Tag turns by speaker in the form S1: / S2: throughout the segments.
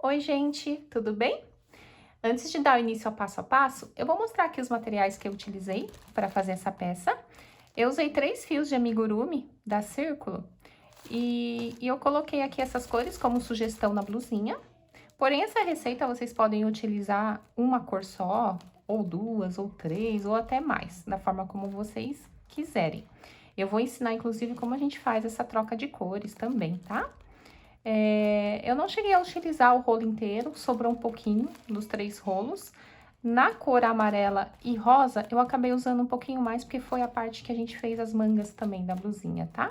S1: Oi, gente, tudo bem? Antes de dar o início ao passo a passo, eu vou mostrar aqui os materiais que eu utilizei para fazer essa peça. Eu usei 3 fios de amigurumi da Círculo e eu coloquei aqui essas cores como sugestão na blusinha. Porém, essa receita vocês podem utilizar uma cor só, ou duas, ou três, ou até mais, da forma como vocês quiserem. Eu vou ensinar, inclusive, como a gente faz essa troca de cores também, tá? Eu não cheguei a utilizar o rolo inteiro, sobrou um pouquinho dos 3 rolos. Na cor amarela e rosa, eu acabei usando um pouquinho mais, porque foi a parte que a gente fez as mangas também da blusinha, tá?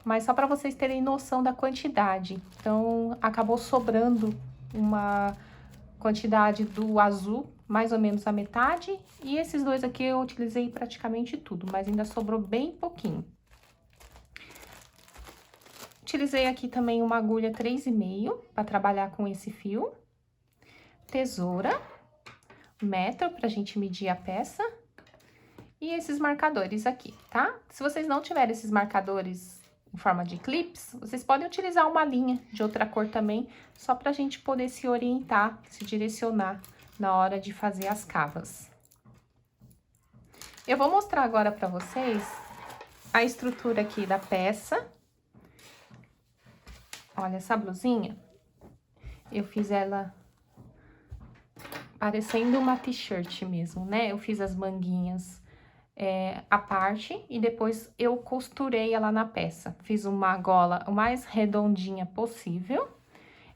S1: Mas só para vocês terem noção da quantidade. Então, acabou sobrando uma quantidade do azul, mais ou menos a metade. E esses dois aqui eu utilizei praticamente tudo, mas ainda sobrou bem pouquinho. Utilizei aqui também uma agulha 3,5 para trabalhar com esse fio. Tesoura, metro pra gente medir a peça. E esses marcadores aqui, tá? Se vocês não tiverem esses marcadores em forma de clips, vocês podem utilizar uma linha de outra cor também, só pra gente poder se orientar, se direcionar na hora de fazer as cavas. Eu vou mostrar agora pra vocês a estrutura aqui da peça. Olha, essa blusinha, eu fiz ela parecendo uma t-shirt mesmo, né? Eu fiz as manguinhas à parte e depois eu costurei ela na peça. Fiz uma gola o mais redondinha possível.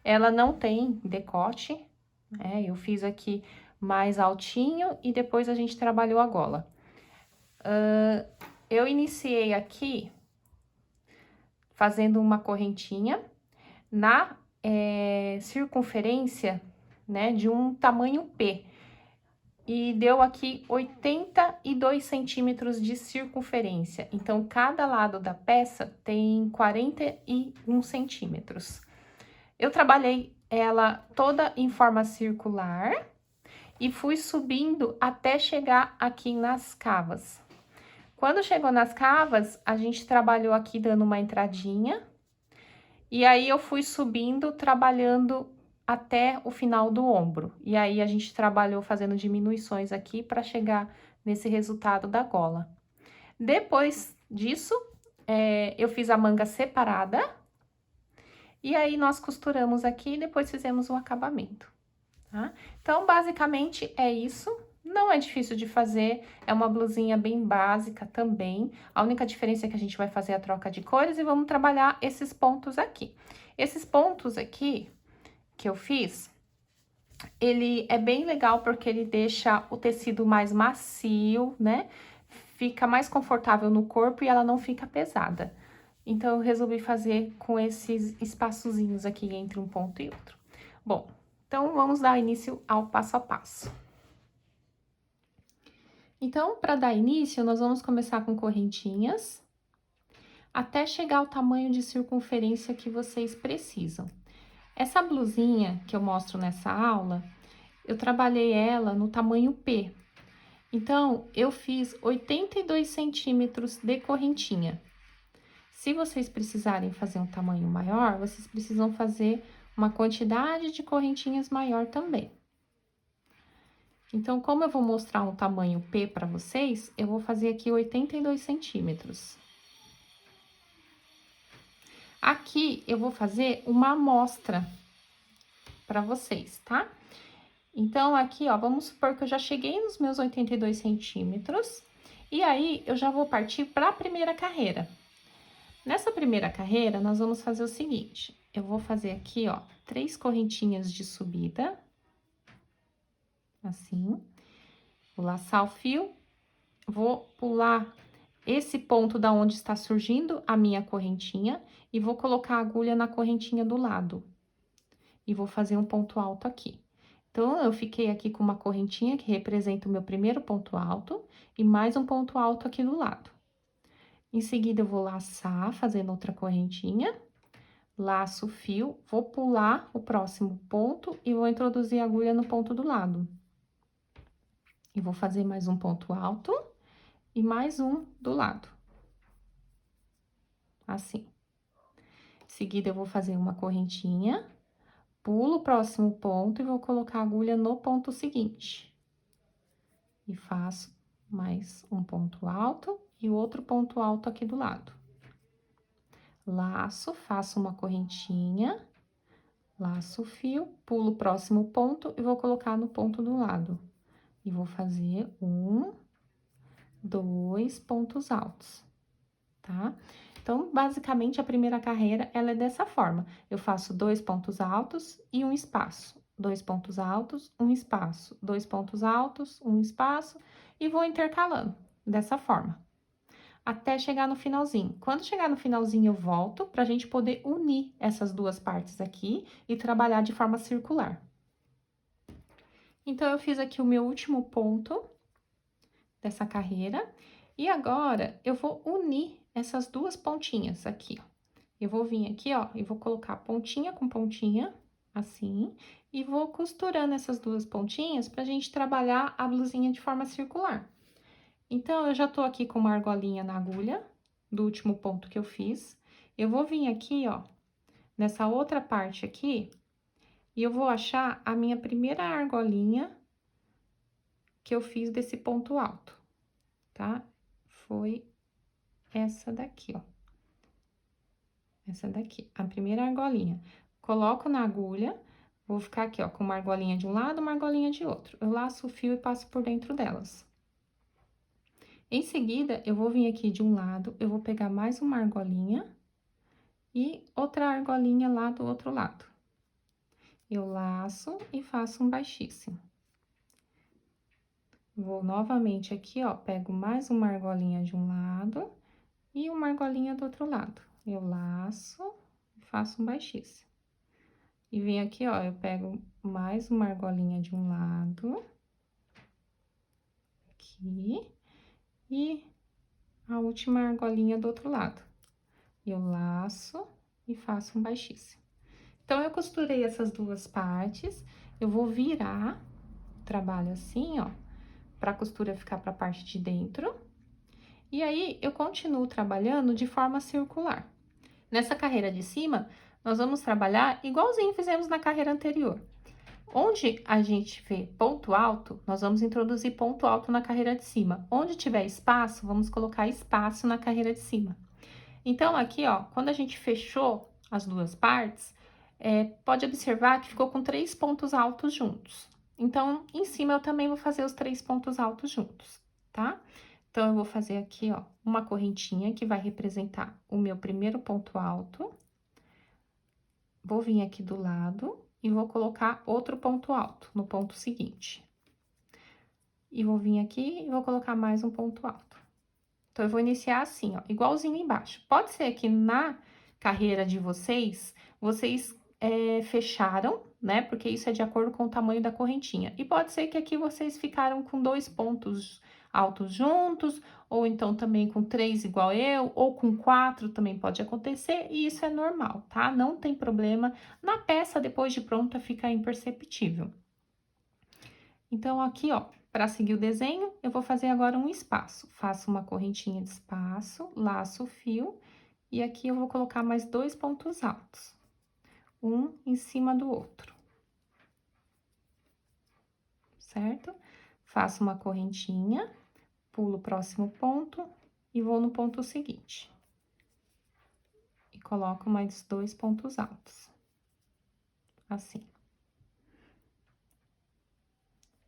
S1: Ela não tem decote, né? Eu fiz aqui mais altinho e depois a gente trabalhou a gola. Eu iniciei aqui fazendo uma correntinha na circunferência, né, de um tamanho P. E deu aqui 82 centímetros de circunferência. Então, cada lado da peça tem 41 centímetros. Eu trabalhei ela toda em forma circular e fui subindo até chegar aqui nas cavas. Quando chegou nas cavas, a gente trabalhou aqui dando uma entradinha. E aí, eu fui subindo, trabalhando até o final do ombro. E aí, a gente trabalhou fazendo diminuições aqui para chegar nesse resultado da gola. Depois disso, eu fiz a manga separada. E aí, nós costuramos aqui e depois fizemos o acabamento, tá? Então, basicamente, é isso. Não é difícil de fazer, é uma blusinha bem básica também. A única diferença é que a gente vai fazer a troca de cores e vamos trabalhar esses pontos aqui. Esses pontos aqui que eu fiz, ele é bem legal porque ele deixa o tecido mais macio, né? Fica mais confortável no corpo e ela não fica pesada. Então, eu resolvi fazer com esses espaçozinhos aqui entre um ponto e outro. Bom, então, vamos dar início ao passo a passo. Então, para dar início, nós vamos começar com correntinhas, até chegar ao tamanho de circunferência que vocês precisam. Essa blusinha que eu mostro nessa aula, eu trabalhei ela no tamanho P. Então, eu fiz 82 centímetros de correntinha. Se vocês precisarem fazer um tamanho maior, vocês precisam fazer uma quantidade de correntinhas maior também. Então, como eu vou mostrar um tamanho P para vocês, eu vou fazer aqui 82 centímetros. Aqui, eu vou fazer uma amostra para vocês, tá? Então, aqui, ó, vamos supor que eu já cheguei nos meus 82 centímetros. E aí, eu já vou partir para a primeira carreira. Nessa primeira carreira, nós vamos fazer o seguinte. Eu vou fazer aqui, ó, 3 correntinhas de subida. Assim. Vou laçar o fio, vou pular esse ponto da onde está surgindo a minha correntinha e vou colocar a agulha na correntinha do lado. E vou fazer um ponto alto aqui. Então, eu fiquei aqui com uma correntinha que representa o meu primeiro ponto alto e mais um ponto alto aqui do lado. Em seguida, eu vou laçar, fazendo outra correntinha, laço o fio, vou pular o próximo ponto e vou introduzir a agulha no ponto do lado. E vou fazer mais um ponto alto e mais um do lado. Assim. Em seguida, eu vou fazer uma correntinha, pulo o próximo ponto e vou colocar a agulha no ponto seguinte. E faço mais um ponto alto e outro ponto alto aqui do lado. Laço, faço uma correntinha, laço o fio, pulo o próximo ponto e vou colocar no ponto do lado. E vou fazer 1, 2 pontos altos, tá? Então, basicamente, a primeira carreira, ela é dessa forma. Eu faço 2 pontos altos e um espaço. 2 pontos altos, um espaço. 2 pontos altos, um espaço. E vou intercalando, dessa forma. Até chegar no finalzinho. Quando chegar no finalzinho, eu volto pra gente poder unir essas duas partes aqui e trabalhar de forma circular. Então, eu fiz aqui o meu último ponto dessa carreira. E agora, eu vou unir essas duas pontinhas aqui, ó. Eu vou vir aqui, ó, e vou colocar pontinha com pontinha, assim, e vou costurando essas duas pontinhas pra gente trabalhar a blusinha de forma circular. Então, eu já tô aqui com uma argolinha na agulha, do último ponto que eu fiz. Eu vou vir aqui, ó, nessa outra parte aqui, e eu vou achar a minha primeira argolinha que eu fiz desse ponto alto, tá? Foi essa daqui, ó. Essa daqui, a primeira argolinha. Coloco na agulha, vou ficar aqui, ó, com uma argolinha de um lado, uma argolinha de outro. Eu laço o fio e passo por dentro delas. Em seguida, eu vou vir aqui de um lado, eu vou pegar mais uma argolinha e outra argolinha lá do outro lado. Eu laço e faço um baixíssimo. Vou novamente aqui, ó, pego mais uma argolinha de um lado e uma argolinha do outro lado. Eu laço e faço um baixíssimo. E venho aqui, ó, eu pego mais uma argolinha de um lado, aqui, e a última argolinha do outro lado. Eu laço e faço um baixíssimo. Então, eu costurei essas duas partes, eu vou virar, trabalho assim, ó, pra costura ficar pra parte de dentro. E aí, eu continuo trabalhando de forma circular. Nessa carreira de cima, nós vamos trabalhar igualzinho fizemos na carreira anterior. Onde a gente vê ponto alto, nós vamos introduzir ponto alto na carreira de cima. Onde tiver espaço, vamos colocar espaço na carreira de cima. Então, aqui, ó, quando a gente fechou as duas partes, pode observar que ficou com 3 pontos altos juntos. Então, em cima eu também vou fazer os 3 pontos altos juntos, tá? Então, eu vou fazer aqui, ó, uma correntinha que vai representar o meu primeiro ponto alto. Vou vir aqui do lado e vou colocar outro ponto alto no ponto seguinte. E vou vir aqui e vou colocar mais um ponto alto. Então, eu vou iniciar assim, ó, igualzinho embaixo. Pode ser que na carreira de vocês, fecharam, né? Porque isso é de acordo com o tamanho da correntinha. E pode ser que aqui vocês ficaram com 2 pontos altos juntos, ou então também com 3 igual eu, ou com 4 também pode acontecer, e isso é normal, tá? Não tem problema. Na peça, depois de pronta, fica imperceptível. Então, aqui, ó, para seguir o desenho, eu vou fazer agora um espaço. Faço uma correntinha de espaço, laço o fio, e aqui eu vou colocar mais 2 pontos altos. Um em cima do outro. Certo? Faço uma correntinha, pulo o próximo ponto e vou no ponto seguinte. E coloco mais 2 pontos altos. Assim.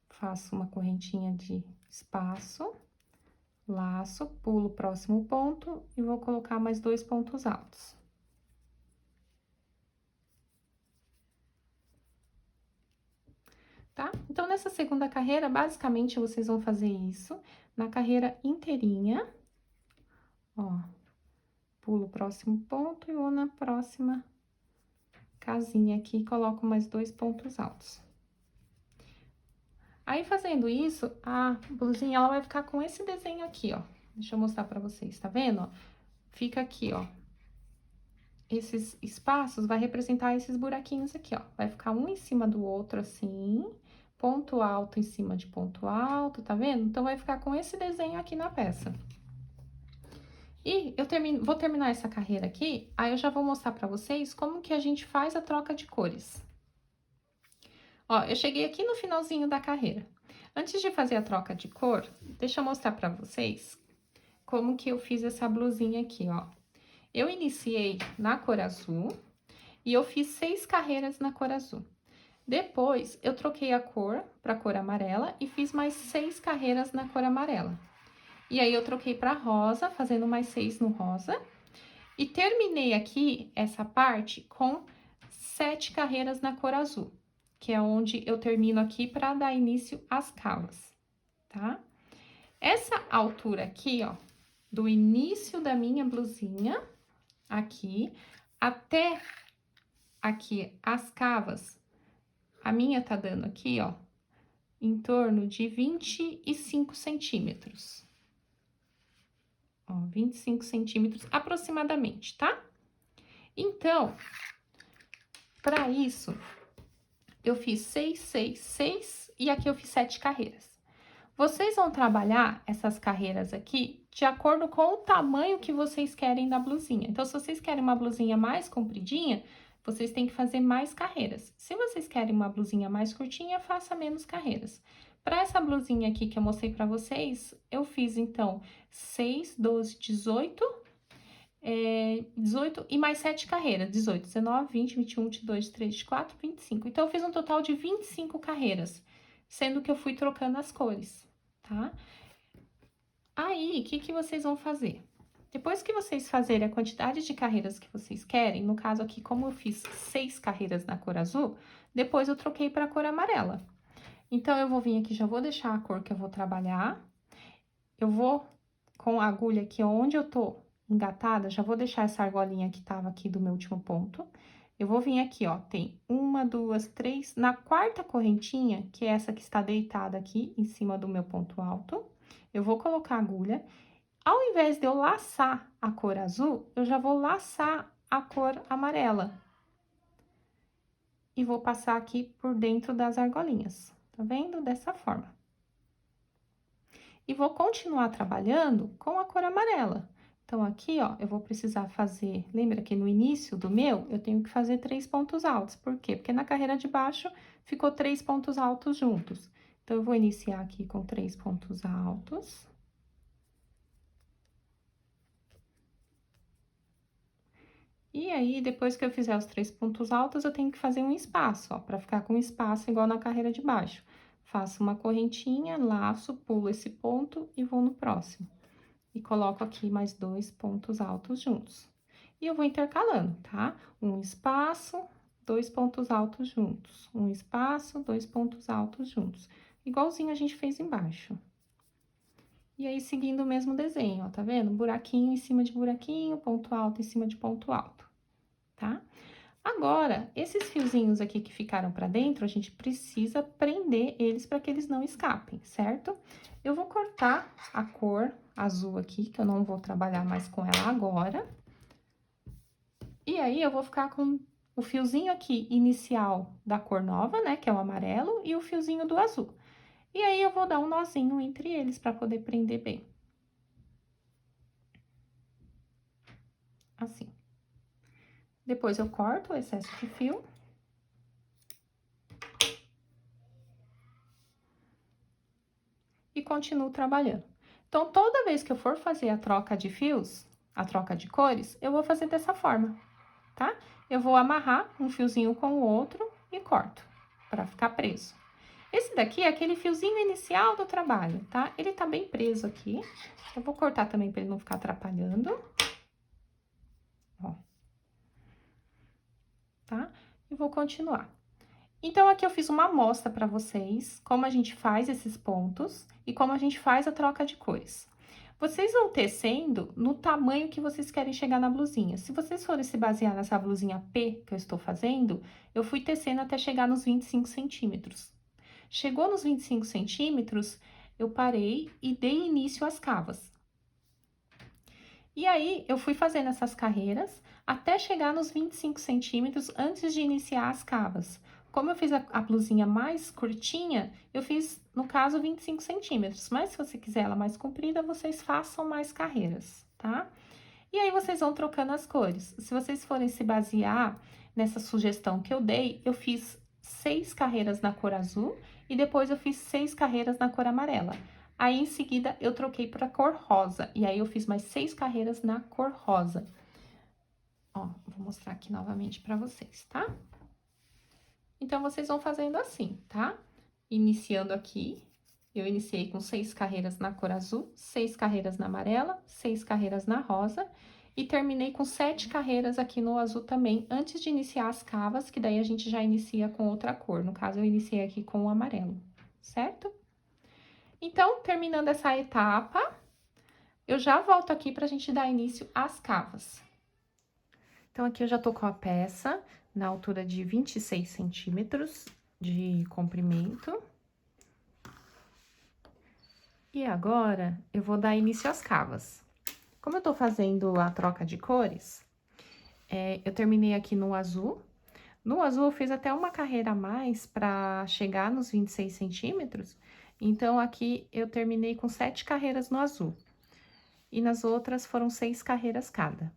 S1: Faço uma correntinha de espaço, laço, pulo o próximo ponto e vou colocar mais 2 pontos altos. Tá? Então, nessa segunda carreira, basicamente, vocês vão fazer isso na carreira inteirinha. Ó, pulo o próximo ponto e vou na próxima casinha aqui e coloco mais 2 pontos altos. Aí, fazendo isso, a blusinha, ela vai ficar com esse desenho aqui, ó. Deixa eu mostrar pra vocês, tá vendo, ó? Fica aqui, ó. Esses espaços vai representar esses buraquinhos aqui, ó. Vai ficar um em cima do outro, assim, ponto alto em cima de ponto alto, tá vendo? Então, vai ficar com esse desenho aqui na peça. E eu vou terminar essa carreira aqui, aí eu já vou mostrar pra vocês como que a gente faz a troca de cores. Ó, eu cheguei aqui no finalzinho da carreira. Antes de fazer a troca de cor, deixa eu mostrar pra vocês como que eu fiz essa blusinha aqui, ó. Eu iniciei na cor azul e eu fiz 6 carreiras na cor azul. Depois, eu troquei a cor pra cor amarela e fiz mais 6 carreiras na cor amarela. E aí, eu troquei pra rosa, fazendo mais 6 no rosa. E terminei aqui essa parte com 7 carreiras na cor azul, que é onde eu termino aqui para dar início às cavas, tá? Essa altura aqui, ó, do início da minha blusinha, aqui, até aqui as cavas, a minha tá dando aqui, ó, em torno de 25 centímetros. Ó, 25 centímetros aproximadamente, tá? Então, para isso, eu fiz 6, 6, 6 e aqui eu fiz 7 carreiras. Vocês vão trabalhar essas carreiras aqui de acordo com o tamanho que vocês querem da blusinha. Então, se vocês querem uma blusinha mais compridinha, vocês têm que fazer mais carreiras. Se vocês querem uma blusinha mais curtinha, faça menos carreiras. Para essa blusinha aqui que eu mostrei para vocês, eu fiz, então, 6, 12, 18... 18 e mais 7 carreiras, 18, 19, 20, 21, 22, 23, 24, 25. Então, eu fiz um total de 25 carreiras, sendo que eu fui trocando as cores, tá? Aí, o que vocês vão fazer? Depois que vocês fazerem a quantidade de carreiras que vocês querem, no caso aqui, como eu fiz 6 carreiras na cor azul, depois eu troquei para a cor amarela. Então, eu vou vir aqui, já vou deixar a cor que eu vou trabalhar. Eu vou, com a agulha aqui onde eu tô engatada, já vou deixar essa argolinha que tava aqui do meu último ponto. Eu vou vir aqui, ó, tem 1, 2, 3, na quarta correntinha, que é essa que está deitada aqui em cima do meu ponto alto, eu vou colocar a agulha. Ao invés de eu laçar a cor azul, eu já vou laçar a cor amarela. E vou passar aqui por dentro das argolinhas, tá vendo? Dessa forma. E vou continuar trabalhando com a cor amarela. Então, aqui, ó, eu vou precisar fazer... Lembra que no início do meu, eu tenho que fazer 3 pontos altos. Por quê? Porque na carreira de baixo, ficou 3 pontos altos juntos. Então, eu vou iniciar aqui com 3 pontos altos. E aí, depois que eu fizer os 3 pontos altos, eu tenho que fazer um espaço, ó, pra ficar com espaço igual na carreira de baixo. Faço uma correntinha, laço, pulo esse ponto e vou no próximo. E coloco aqui mais 2 pontos altos juntos. E eu vou intercalando, tá? Um espaço, 2 pontos altos juntos. Um espaço, 2 pontos altos juntos. Igualzinho a gente fez embaixo. E aí, seguindo o mesmo desenho, ó, tá vendo? Buraquinho em cima de buraquinho, ponto alto em cima de ponto alto, tá? Agora, esses fiozinhos aqui que ficaram pra dentro, a gente precisa prender eles para que eles não escapem, certo? Eu vou cortar a cor azul aqui, que eu não vou trabalhar mais com ela agora. E aí, eu vou ficar com o fiozinho aqui inicial da cor nova, né, que é o amarelo, e o fiozinho do azul. E aí, eu vou dar um nozinho entre eles para poder prender bem. Assim. Depois, eu corto o excesso de fio. E continuo trabalhando. Então, toda vez que eu for fazer a troca de fios, a troca de cores, eu vou fazer dessa forma, tá? Eu vou amarrar um fiozinho com o outro e corto, pra ficar preso. Esse daqui é aquele fiozinho inicial do trabalho, tá? Ele tá bem preso aqui. Eu vou cortar também pra ele não ficar atrapalhando. Ó. Tá? E vou continuar. Então, aqui eu fiz uma amostra para vocês, como a gente faz esses pontos e como a gente faz a troca de cores. Vocês vão tecendo no tamanho que vocês querem chegar na blusinha. Se vocês forem se basear nessa blusinha P que eu estou fazendo, eu fui tecendo até chegar nos 25 centímetros. Chegou nos 25 centímetros, eu parei e dei início às cavas. E aí, eu fui fazendo essas carreiras até chegar nos 25 centímetros antes de iniciar as cavas. Como eu fiz a blusinha mais curtinha, eu fiz, no caso, 25 centímetros. Mas, se você quiser ela mais comprida, vocês façam mais carreiras, tá? E aí, vocês vão trocando as cores. Se vocês forem se basear nessa sugestão que eu dei, eu fiz 6 carreiras na cor azul e depois eu fiz 6 carreiras na cor amarela. Aí, em seguida, eu troquei para a cor rosa, e aí eu fiz mais 6 carreiras na cor rosa. Ó, vou mostrar aqui novamente para vocês, tá? Então, vocês vão fazendo assim, tá? Iniciando aqui, eu iniciei com 6 carreiras na cor azul, 6 carreiras na amarela, 6 carreiras na rosa, e terminei com 7 carreiras aqui no azul também, antes de iniciar as cavas, que daí a gente já inicia com outra cor. No caso, eu iniciei aqui com o amarelo, certo? Então, terminando essa etapa, eu já volto aqui pra gente dar início às cavas. Então, aqui eu já tô com a peça na altura de 26 centímetros de comprimento. E agora, eu vou dar início às cavas. Como eu tô fazendo a troca de cores, eu terminei aqui no azul. No azul, eu fiz até uma carreira a mais pra chegar nos 26 centímetros. Então, aqui eu terminei com 7 carreiras no azul. E nas outras foram 6 carreiras cada.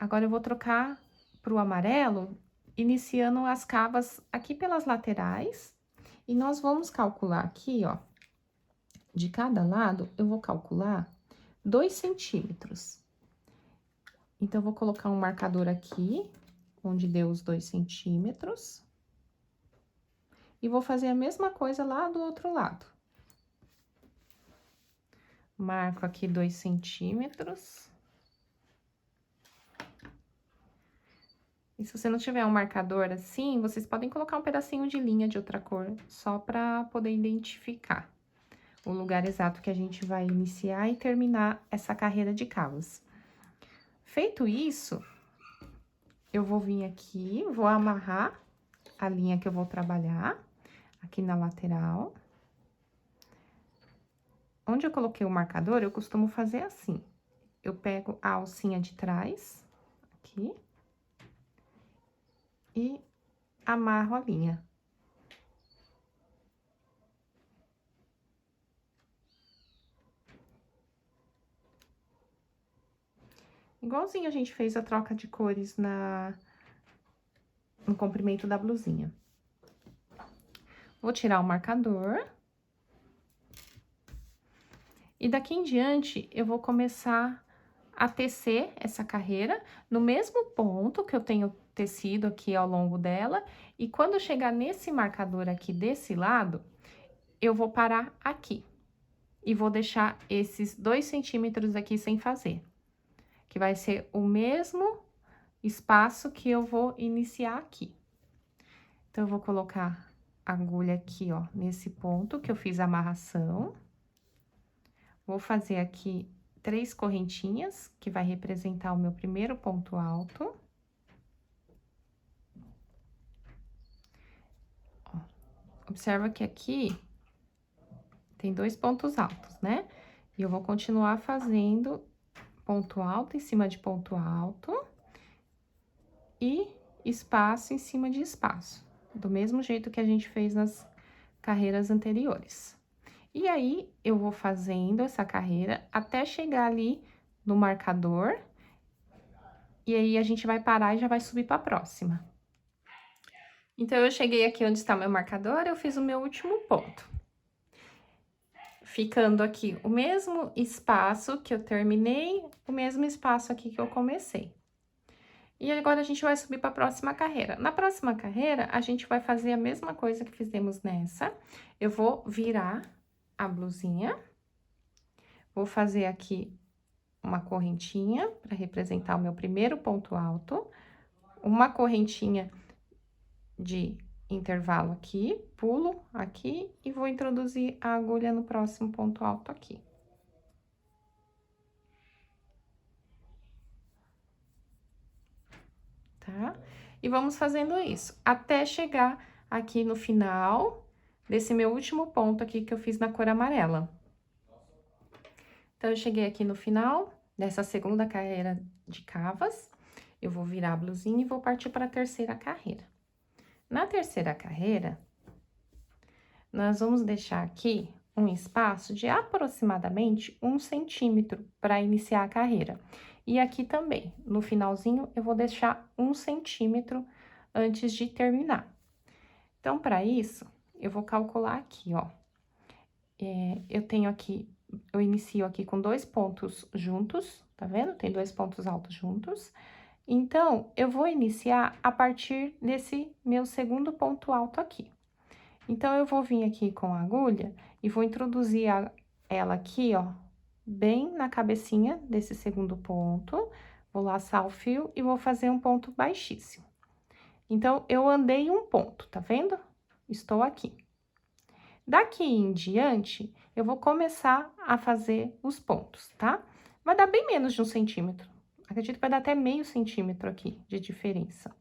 S1: Agora, eu vou trocar pro amarelo, iniciando as cavas aqui pelas laterais. E nós vamos calcular aqui, ó, de cada lado, eu vou calcular 2 centímetros. Então, eu vou colocar um marcador aqui, onde deu os 2 centímetros. E vou fazer a mesma coisa lá do outro lado. Marco aqui 2 centímetros. E se você não tiver um marcador assim, vocês podem colocar um pedacinho de linha de outra cor, só para poder identificar o lugar exato que a gente vai iniciar e terminar essa carreira de cavas. Feito isso, eu vou vir aqui, vou amarrar a linha que eu vou trabalhar aqui na lateral. Onde eu coloquei o marcador, eu costumo fazer assim. Eu pego a alcinha de trás, aqui, e amarro a linha. Igualzinho a gente fez a troca de cores no comprimento da blusinha. Vou tirar o marcador. E daqui em diante, eu vou começar a tecer essa carreira no mesmo ponto que eu tenho tecido aqui ao longo dela. E quando eu chegar nesse marcador aqui desse lado, eu vou parar aqui. E vou deixar esses 2 centímetros aqui sem fazer. Que vai ser o mesmo espaço que eu vou iniciar aqui. Então, eu vou colocar a agulha aqui, ó, nesse ponto que eu fiz a amarração. Vou fazer aqui 3 correntinhas, que vai representar o meu primeiro ponto alto. Ó, observa que aqui tem 2 pontos altos, né? E eu vou continuar fazendo ponto alto em cima de ponto alto e espaço em cima de espaço, do mesmo jeito que a gente fez nas carreiras anteriores. E aí, eu vou fazendo essa carreira até chegar ali no marcador, e aí a gente vai parar e já vai subir para a próxima. Então, eu cheguei aqui onde está meu marcador, eu fiz o meu último ponto. Ficando aqui o mesmo espaço que eu terminei, o mesmo espaço aqui que eu comecei. E agora, a gente vai subir para a próxima carreira. Na próxima carreira, a gente vai fazer a mesma coisa que fizemos nessa. Eu vou virar a blusinha, vou fazer aqui uma correntinha para representar o meu primeiro ponto alto, uma correntinha de intervalo aqui, pulo aqui e vou introduzir a agulha no próximo ponto alto aqui. Tá? E vamos fazendo isso até chegar aqui no final desse meu último ponto aqui que eu fiz na cor amarela. Então, eu cheguei aqui no final dessa segunda carreira de cavas, eu vou virar a blusinha e vou partir para a terceira carreira. Na terceira carreira, nós vamos deixar aqui um espaço de aproximadamente 1 centímetro para iniciar a carreira. E aqui também, no finalzinho, eu vou deixar 1 centímetro antes de terminar. Então, para isso, eu vou calcular aqui, ó. Eu tenho aqui, eu inicio aqui com 2 pontos juntos, tá vendo? Tem 2 pontos altos juntos. Então, eu vou iniciar a partir desse meu segundo ponto alto aqui. Então, eu vou vir aqui com a agulha e vou introduzir ela aqui, ó, bem na cabecinha desse segundo ponto. Vou laçar o fio e vou fazer um ponto baixíssimo. Então, eu andei um ponto, tá vendo? Estou aqui. Daqui em diante, eu vou começar a fazer os pontos, tá? Vai dar bem menos de 1 centímetro. Acredito que vai dar até meio centímetro aqui de diferença.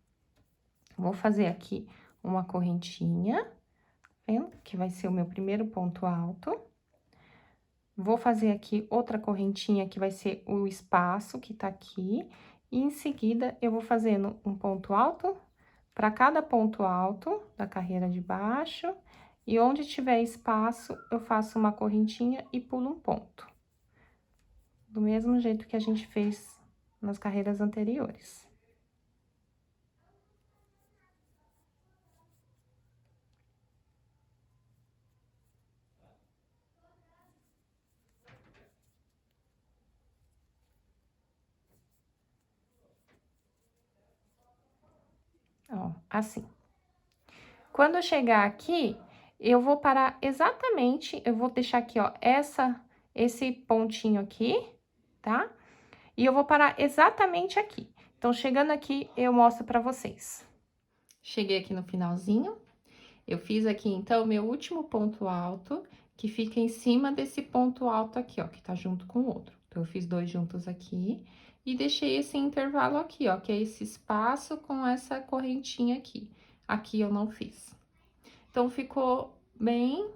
S1: Vou fazer aqui uma correntinha, tá vendo? Que vai ser o meu primeiro ponto alto. Vou fazer aqui outra correntinha, que vai ser o espaço que tá aqui. E em seguida, eu vou fazendo um ponto alto para cada ponto alto da carreira de baixo. E onde tiver espaço, eu faço uma correntinha e pulo um ponto. Do mesmo jeito que a gente fez nas carreiras anteriores. Ó, assim. Quando eu chegar aqui, eu vou parar exatamente, eu vou deixar aqui, ó, esse pontinho aqui, tá? E eu vou parar exatamente aqui. Então, chegando aqui, eu mostro pra vocês. Cheguei aqui no finalzinho. Eu fiz aqui, então, o meu último ponto alto, que fica em cima desse ponto alto aqui, ó, que tá junto com o outro. Então, eu fiz 2 juntos aqui e deixei esse intervalo aqui, ó, que é esse espaço com essa correntinha aqui. Aqui eu não fiz. Então, ficou bem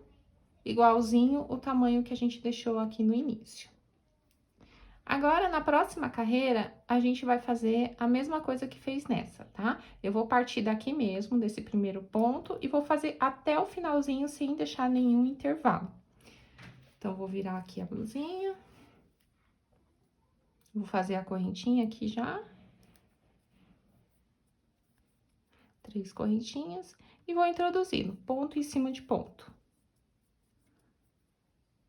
S1: igualzinho o tamanho que a gente deixou aqui no início. Agora, na próxima carreira, a gente vai fazer a mesma coisa que fez nessa, tá? Eu vou partir daqui mesmo, desse primeiro ponto, e vou fazer até o finalzinho sem deixar nenhum intervalo. Então, vou virar aqui a blusinha. Vou fazer a correntinha aqui já. 3 correntinhas. E vou introduzindo ponto em cima de ponto.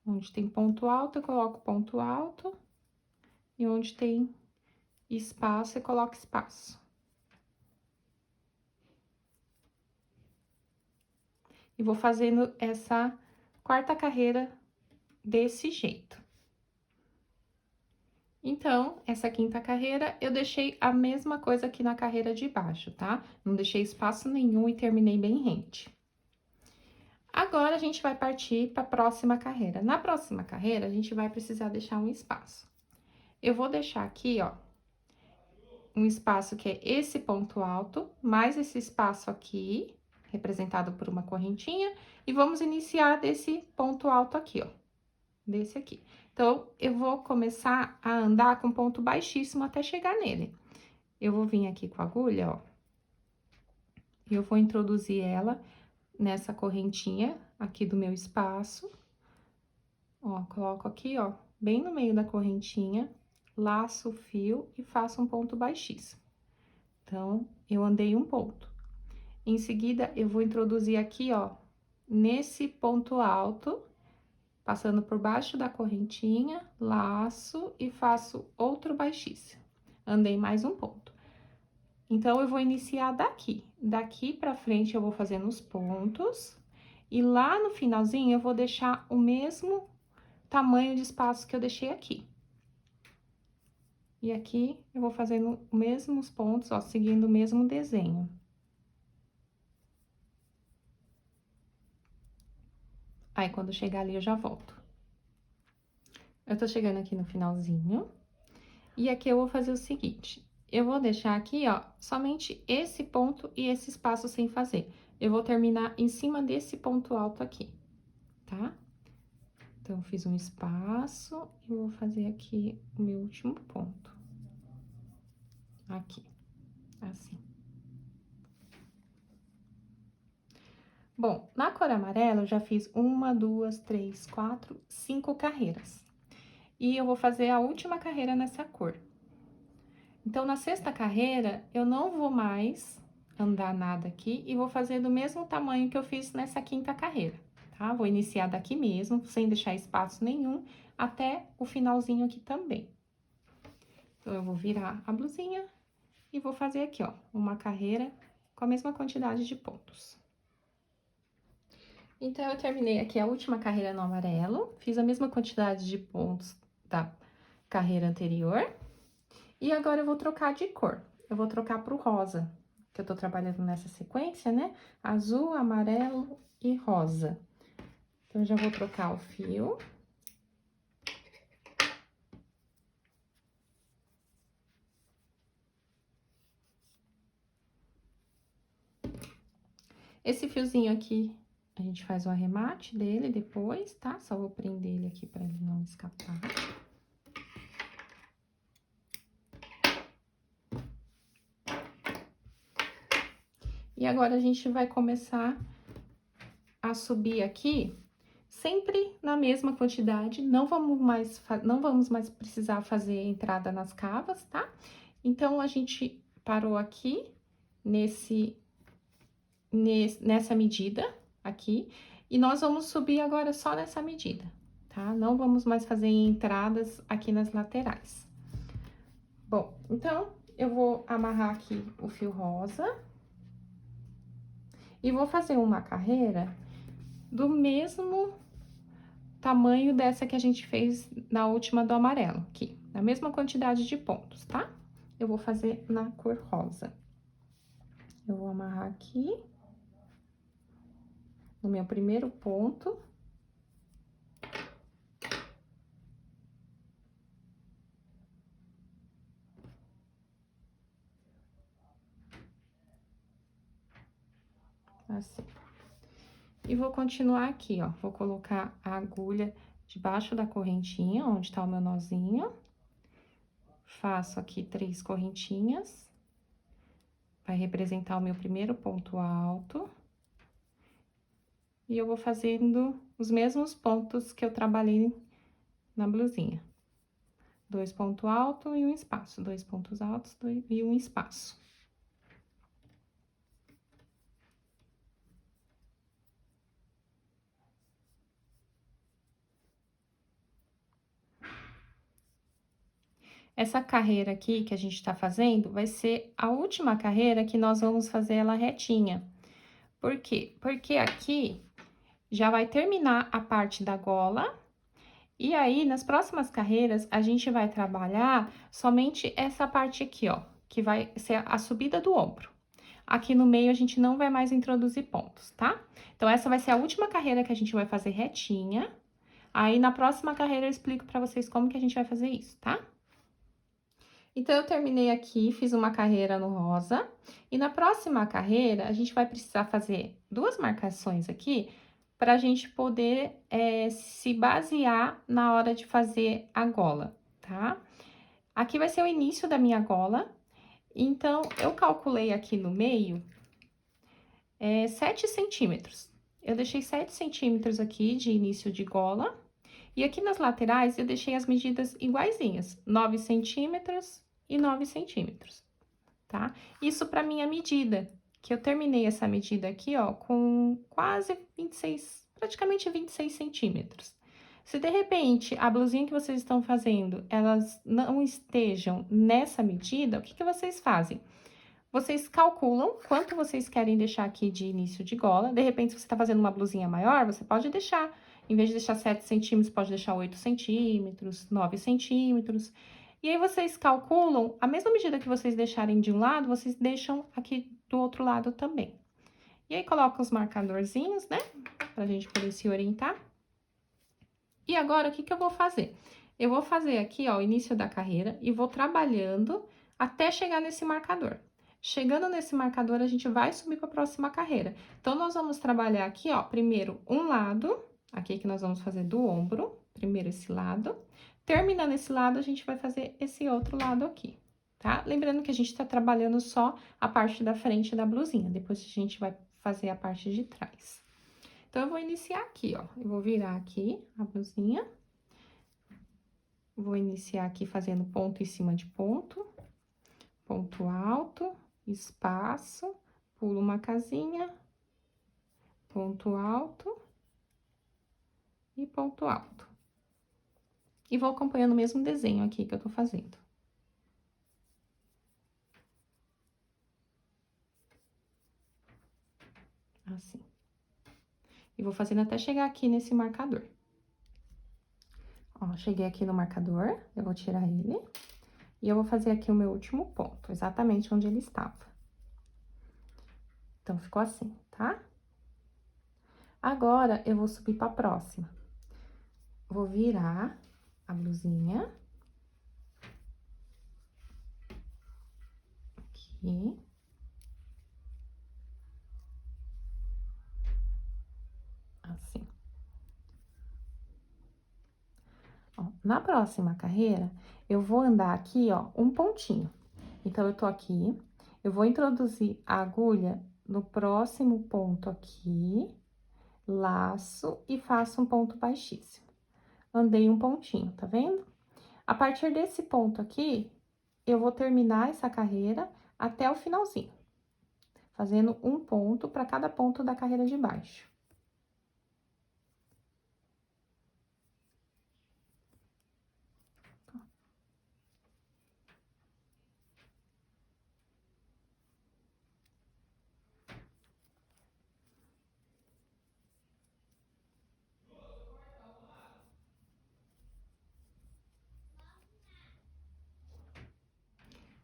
S1: Onde tem ponto alto, eu coloco ponto alto. E onde tem espaço, eu coloco espaço. E vou fazendo essa quarta carreira desse jeito. Então, essa quinta carreira, eu deixei a mesma coisa aqui na carreira de baixo, tá? Não deixei espaço nenhum e terminei bem rente. Agora, a gente vai partir para a próxima carreira. Na próxima carreira, a gente vai precisar deixar um espaço. Eu vou deixar aqui, ó, um espaço que é esse ponto alto, mais esse espaço aqui, representado por uma correntinha, e vamos iniciar desse ponto alto aqui, ó, desse aqui. Então, eu vou começar a andar com ponto baixíssimo até chegar nele. Eu vou vir aqui com a agulha, ó, e eu vou introduzir ela nessa correntinha aqui do meu espaço. Ó, coloco aqui, ó, bem no meio da correntinha, laço o fio e faço um ponto baixíssimo. Então, eu andei um ponto. Em seguida, eu vou introduzir aqui, ó, nesse ponto alto, passando por baixo da correntinha, laço e faço outro baixíssimo. Andei mais um ponto. Então, eu vou iniciar daqui. Daqui pra frente, eu vou fazendo os pontos. E lá no finalzinho, eu vou deixar o mesmo tamanho de espaço que eu deixei aqui. E aqui, eu vou fazendo os mesmos pontos, ó, seguindo o mesmo desenho. Aí, quando chegar ali, eu já volto. Eu tô chegando aqui no finalzinho. E aqui eu vou fazer o seguinte, eu vou deixar aqui, ó, somente esse ponto e esse espaço sem fazer. Eu vou terminar em cima desse ponto alto aqui, tá? Então, eu fiz um espaço e vou fazer aqui o meu último ponto. Aqui, assim. Bom, na cor amarela, eu já fiz 1, 2, 3, 4, 5 carreiras. E eu vou fazer a última carreira nessa cor. Então, na sexta carreira, eu não vou mais andar nada aqui e vou fazer do mesmo tamanho que eu fiz nessa quinta carreira, tá? Vou iniciar daqui mesmo, sem deixar espaço nenhum, até o finalzinho aqui também. Então, eu vou virar a blusinha e vou fazer aqui, ó, uma carreira com a mesma quantidade de pontos. Então, eu terminei aqui a última carreira no amarelo, fiz a mesma quantidade de pontos da carreira anterior. E agora, eu vou trocar de cor. Eu vou trocar pro rosa, que eu tô trabalhando nessa sequência, né? Azul, amarelo e rosa. Então, eu já vou trocar o fio. Esse fiozinho aqui, a gente faz o arremate dele depois, tá? Só vou prender ele aqui pra ele não escapar. E agora, a gente vai começar a subir aqui, sempre na mesma quantidade, não vamos mais precisar fazer entrada nas cavas, tá? Então, a gente parou aqui, nessa medida aqui, e nós vamos subir agora só nessa medida, tá? Não vamos mais fazer entradas aqui nas laterais. Bom, então, eu vou amarrar aqui o fio rosa. E vou fazer uma carreira do mesmo tamanho dessa que a gente fez na última do amarelo, aqui. Na mesma quantidade de pontos, tá? Eu vou fazer na cor rosa. Eu vou amarrar aqui no meu primeiro ponto. Assim. E vou continuar aqui, ó. Vou colocar a agulha debaixo da correntinha, onde tá o meu nozinho. Faço aqui 3 correntinhas. Vai representar o meu primeiro ponto alto. E eu vou fazendo os mesmos pontos que eu trabalhei na blusinha. 2 pontos altos e um espaço. 2 pontos altos e um espaço. Essa carreira aqui que a gente tá fazendo vai ser a última carreira que nós vamos fazer ela retinha. Por quê? Porque aqui já vai terminar a parte da gola. E aí, nas próximas carreiras, a gente vai trabalhar somente essa parte aqui, ó, que vai ser a subida do ombro. Aqui no meio, a gente não vai mais introduzir pontos, tá? Então, essa vai ser a última carreira que a gente vai fazer retinha. Aí, na próxima carreira, eu explico pra vocês como que a gente vai fazer isso, tá? Então, eu terminei aqui, fiz uma carreira no rosa. E na próxima carreira, a gente vai precisar fazer 2 marcações aqui pra gente poder se basear na hora de fazer a gola, tá? Aqui vai ser o início da minha gola. Então, eu calculei aqui no meio 7 centímetros. Eu deixei 7 centímetros aqui de início de gola. E aqui nas laterais, eu deixei as medidas iguaizinhas, 9 centímetros e 9 centímetros, tá? Isso pra minha medida, que eu terminei essa medida aqui, ó, com quase 26, praticamente 26 centímetros. Se de repente a blusinha que vocês estão fazendo, elas não estejam nessa medida, o que que vocês fazem? Vocês calculam quanto vocês querem deixar aqui de início de gola. De repente, se você tá fazendo uma blusinha maior, você pode deixar, em vez de deixar 7 centímetros, pode deixar 8 centímetros, 9 centímetros. E aí, vocês calculam, a mesma medida que vocês deixarem de um lado, vocês deixam aqui do outro lado também. E aí, coloca os marcadorzinhos, né? Pra gente poder se orientar. E agora, o que que eu vou fazer? Eu vou fazer aqui, ó, o início da carreira e vou trabalhando até chegar nesse marcador. Chegando nesse marcador, a gente vai subir para a próxima carreira. Então, nós vamos trabalhar aqui, ó, primeiro um lado, aqui que nós vamos fazer do ombro, primeiro esse lado. Terminando esse lado, a gente vai fazer esse outro lado aqui, tá? Lembrando que a gente tá trabalhando só a parte da frente da blusinha, depois a gente vai fazer a parte de trás. Então, eu vou iniciar aqui, ó, eu vou virar aqui a blusinha. Vou iniciar aqui fazendo ponto em cima de ponto, ponto alto, espaço, pulo uma casinha, ponto alto e ponto alto. E vou acompanhando o mesmo desenho aqui que eu tô fazendo. Assim. E vou fazendo até chegar aqui nesse marcador. Ó, cheguei aqui no marcador, eu vou tirar ele. E eu vou fazer aqui o meu último ponto, exatamente onde ele estava. Então, ficou assim, tá? Agora, eu vou subir pra próxima. Vou virar a blusinha. Aqui. Assim. Ó, na próxima carreira, eu vou andar aqui, ó, um pontinho. Então, eu tô aqui, eu vou introduzir a agulha no próximo ponto aqui, laço e faço um ponto baixíssimo. Andei um pontinho, tá vendo? A partir desse ponto aqui, eu vou terminar essa carreira até o finalzinho, fazendo um ponto para cada ponto da carreira de baixo.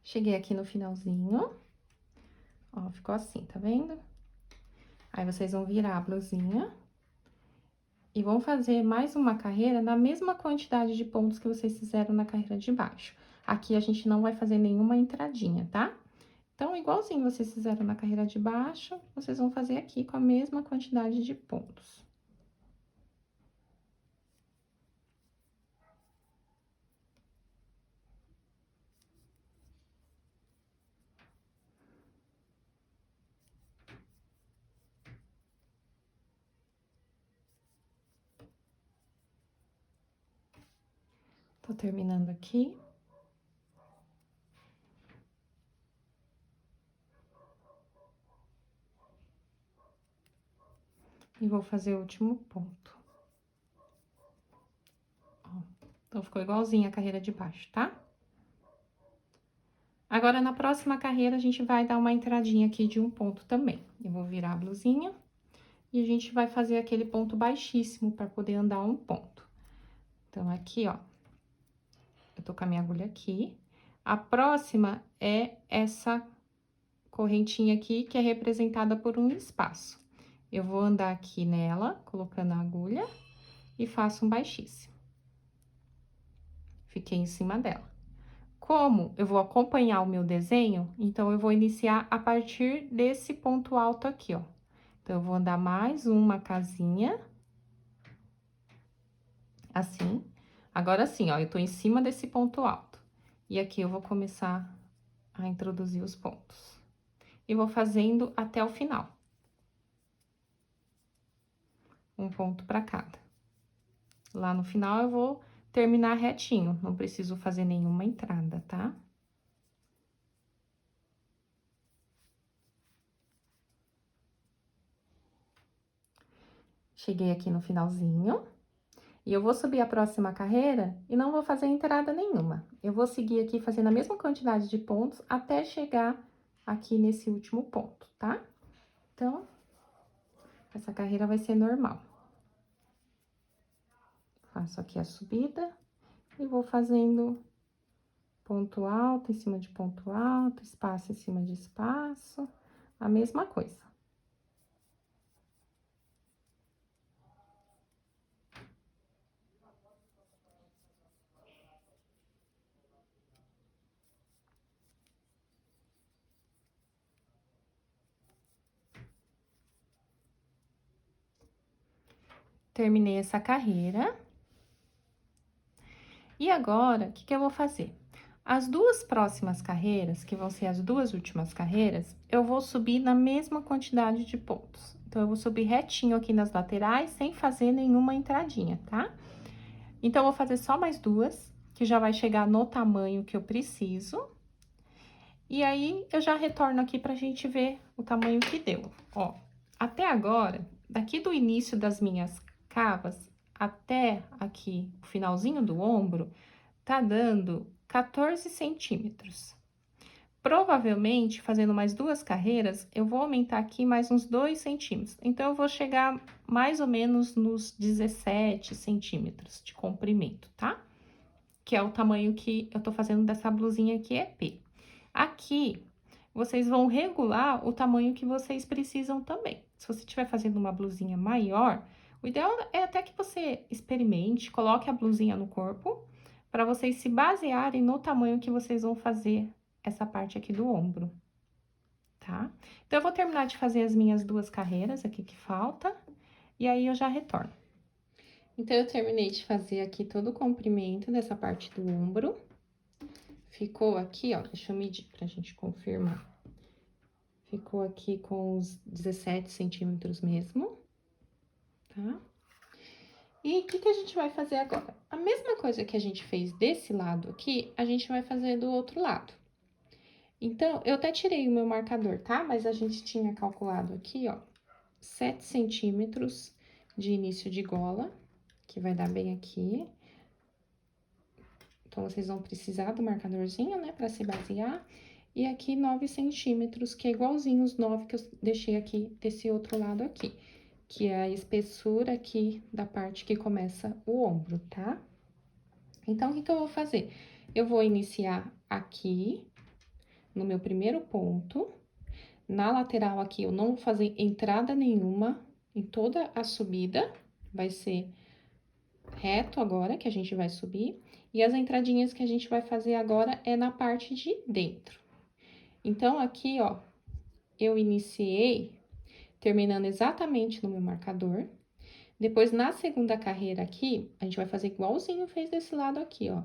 S1: Cheguei aqui no finalzinho, ó, ficou assim, tá vendo? Aí, vocês vão virar a blusinha e vão fazer mais uma carreira na mesma quantidade de pontos que vocês fizeram na carreira de baixo. Aqui, a gente não vai fazer nenhuma entradinha, tá? Então, igualzinho vocês fizeram na carreira de baixo, vocês vão fazer aqui com a mesma quantidade de pontos. Tô terminando aqui. E vou fazer o último ponto. Ó, então, ficou igualzinho a carreira de baixo, tá? Agora, na próxima carreira, a gente vai dar uma entradinha aqui de um ponto também. Eu vou virar a blusinha e a gente vai fazer aquele ponto baixíssimo para poder andar um ponto. Então, aqui, ó, eu tô com a minha agulha aqui. A próxima é essa correntinha aqui, que é representada por um espaço. Eu vou andar aqui nela, colocando a agulha, e faço um baixíssimo. Fiquei em cima dela. Como eu vou acompanhar o meu desenho, então, eu vou iniciar a partir desse ponto alto aqui, ó. Então, eu vou andar mais uma casinha. Assim. Agora, sim, ó, eu tô em cima desse ponto alto. E aqui, eu vou começar a introduzir os pontos. E vou fazendo até o final. Um ponto pra cada. Lá no final, eu vou terminar retinho, não preciso fazer nenhuma entrada, tá? Cheguei aqui no finalzinho. E eu vou subir a próxima carreira e não vou fazer entrada nenhuma. Eu vou seguir aqui fazendo a mesma quantidade de pontos até chegar aqui nesse último ponto, tá? Então, essa carreira vai ser normal. Faço aqui a subida e vou fazendo ponto alto em cima de ponto alto, espaço em cima de espaço, a mesma coisa. Terminei essa carreira. E agora, o que que eu vou fazer? As duas próximas carreiras, que vão ser as duas últimas carreiras, eu vou subir na mesma quantidade de pontos. Então, eu vou subir retinho aqui nas laterais, sem fazer nenhuma entradinha, tá? Então, eu vou fazer só mais duas, que já vai chegar no tamanho que eu preciso. E aí, eu já retorno aqui pra gente ver o tamanho que deu. Ó, até agora, daqui do início das minhas cavas até aqui, o finalzinho do ombro, tá dando 14 centímetros. Provavelmente, fazendo mais 2 carreiras, eu vou aumentar aqui mais uns 2 centímetros. Então, eu vou chegar mais ou menos nos 17 centímetros de comprimento, tá? Que é o tamanho que eu tô fazendo dessa blusinha aqui, é P. Aqui, vocês vão regular o tamanho que vocês precisam também. Se você estiver fazendo uma blusinha maior, o ideal é até que você experimente, coloque a blusinha no corpo, para vocês se basearem no tamanho que vocês vão fazer essa parte aqui do ombro, tá? Então, eu vou terminar de fazer as minhas 2 carreiras aqui que falta, e aí eu já retorno. Então, eu terminei de fazer aqui todo o comprimento dessa parte do ombro. Ficou aqui, ó, deixa eu medir pra gente confirmar. Ficou aqui com os 17 centímetros mesmo, tá? E o que a gente vai fazer agora? A mesma coisa que a gente fez desse lado aqui, a gente vai fazer do outro lado. Então, eu até tirei o meu marcador, tá? Mas a gente tinha calculado aqui, ó, 7 centímetros de início de gola, que vai dar bem aqui. Então, vocês vão precisar do marcadorzinho, né, pra se basear. E aqui 9 centímetros, que é igualzinho os 9 que eu deixei aqui desse outro lado aqui, que é a espessura aqui da parte que começa o ombro, tá? Então, o que eu vou fazer? Eu vou iniciar aqui, no meu primeiro ponto. Na lateral aqui, eu não vou fazer entrada nenhuma em toda a subida, vai ser reto agora que a gente vai subir. E as entradinhas que a gente vai fazer agora é na parte de dentro. Então, aqui, ó, eu iniciei terminando exatamente no meu marcador. Depois, na segunda carreira aqui, a gente vai fazer igualzinho fez desse lado aqui, ó.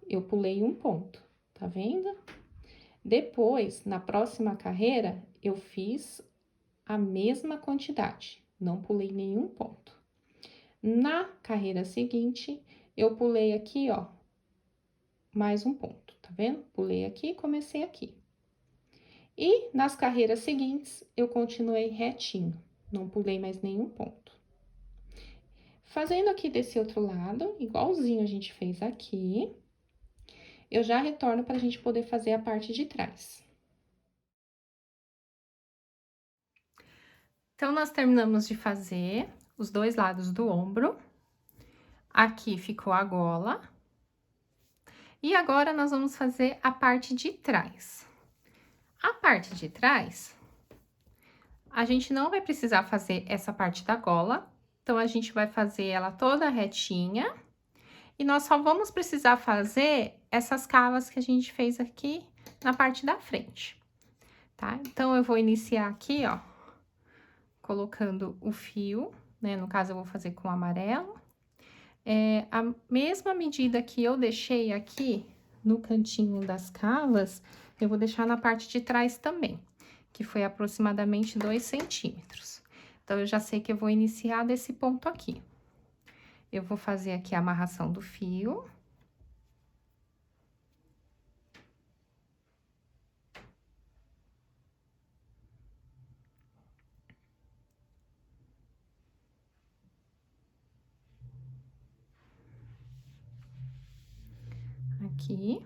S1: Eu pulei um ponto, tá vendo? Depois, na próxima carreira, eu fiz a mesma quantidade, não pulei nenhum ponto. Na carreira seguinte, eu pulei aqui, ó, mais um ponto, tá vendo? Pulei aqui e comecei aqui. E nas carreiras seguintes, eu continuei retinho, não pulei mais nenhum ponto. Fazendo aqui desse outro lado, igualzinho a gente fez aqui, eu já retorno para a gente poder fazer a parte de trás. Então, nós terminamos de fazer os 2 lados do ombro. Aqui ficou a gola. E agora, nós vamos fazer a parte de trás. A parte de trás, a gente não vai precisar fazer essa parte da gola. Então, a gente vai fazer ela toda retinha. E nós só vamos precisar fazer essas cavas que a gente fez aqui na parte da frente, tá? Então, eu vou iniciar aqui, ó, colocando o fio, né? No caso, eu vou fazer com amarelo. A mesma medida que eu deixei aqui no cantinho das cavas, eu vou deixar na parte de trás também, que foi aproximadamente 2 centímetros. Então, eu já sei que eu vou iniciar desse ponto aqui. Eu vou fazer aqui a amarração do fio. Aqui.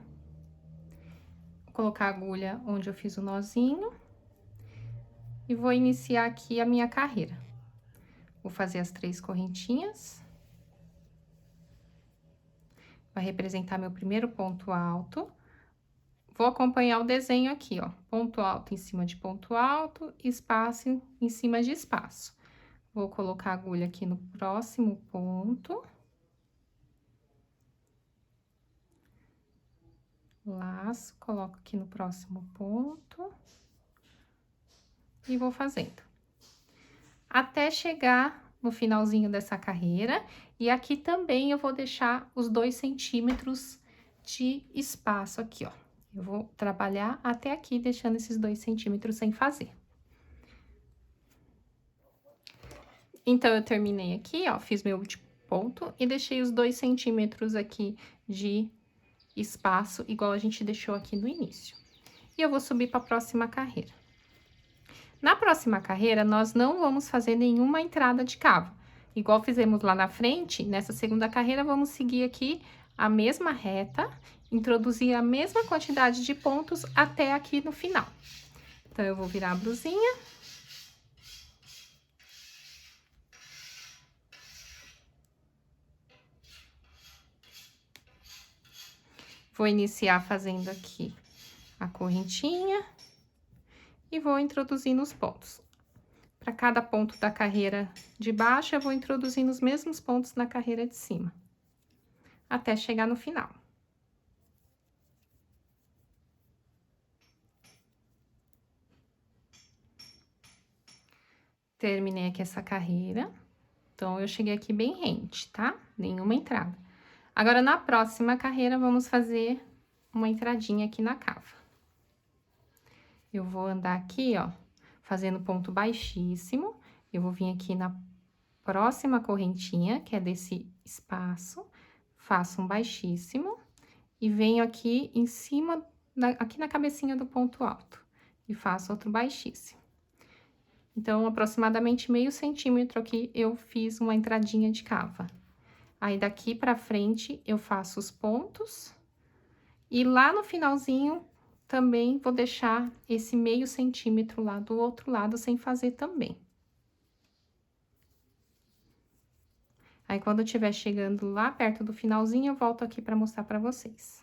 S1: Vou colocar a agulha onde eu fiz o nozinho. E vou iniciar aqui a minha carreira. Vou fazer as 3 correntinhas. Vai representar meu primeiro ponto alto. Vou acompanhar o desenho aqui, ó. Ponto alto em cima de ponto alto, espaço em cima de espaço. Vou colocar a agulha aqui no próximo ponto. Laço, coloco aqui no próximo ponto. E vou fazendo. Até chegar no finalzinho dessa carreira. E aqui também eu vou deixar os 2 centímetros de espaço aqui, ó. Eu vou trabalhar até aqui, deixando esses 2 centímetros sem fazer. Então, eu terminei aqui, ó, fiz meu último ponto e deixei os 2 centímetros aqui de espaço, igual a gente deixou aqui no início. e eu vou subir para a próxima carreira. Na próxima carreira, nós não vamos fazer nenhuma entrada de cava. Igual fizemos lá na frente, nessa segunda carreira, vamos seguir aqui a mesma reta, introduzir a mesma quantidade de pontos até aqui no final. Então, eu vou virar a blusinha. Vou iniciar fazendo aqui a correntinha e vou introduzindo os pontos. Para cada ponto da carreira de baixo, eu vou introduzindo os mesmos pontos na carreira de cima, até chegar no final. Terminei aqui essa carreira, então, eu cheguei aqui bem rente, tá? Nenhuma entrada. Agora, na próxima carreira, vamos fazer uma entradinha aqui na cava. Eu vou andar aqui, ó, fazendo ponto baixíssimo. Eu vou vir aqui na próxima correntinha, que é desse espaço, faço um baixíssimo e venho aqui em cima, aqui na cabecinha do ponto alto, e faço outro baixíssimo. Então, aproximadamente meio centímetro aqui, eu fiz uma entradinha de cava. Aí, daqui pra frente, eu faço os pontos. E lá no finalzinho, também vou deixar esse meio centímetro lá do outro lado, sem fazer também. Aí, quando eu estiver chegando lá perto do finalzinho, eu volto aqui pra mostrar pra vocês.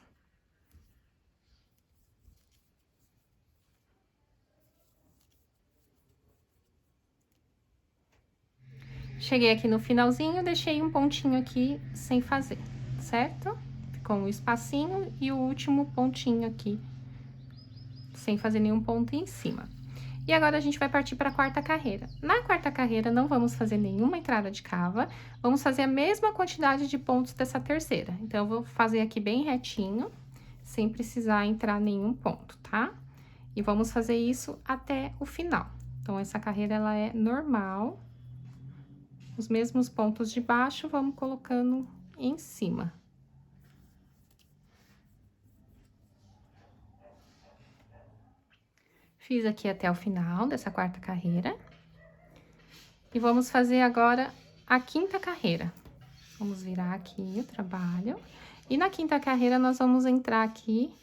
S1: Cheguei aqui no finalzinho, deixei um pontinho aqui sem fazer, certo? Ficou um espacinho e o último pontinho aqui, sem fazer nenhum ponto em cima. E agora, a gente vai partir para a quarta carreira. Na quarta carreira, não vamos fazer nenhuma entrada de cava, vamos fazer a mesma quantidade de pontos dessa terceira. Então, eu vou fazer aqui bem retinho, sem precisar entrar nenhum ponto, tá? E vamos fazer isso até o final. Então, essa carreira, ela é normal. Os mesmos pontos de baixo, vamos colocando em cima. Fiz aqui até o final dessa quarta carreira. E vamos fazer agora a quinta carreira. Vamos virar aqui o trabalho. E na quinta carreira, nós vamos entrar aqui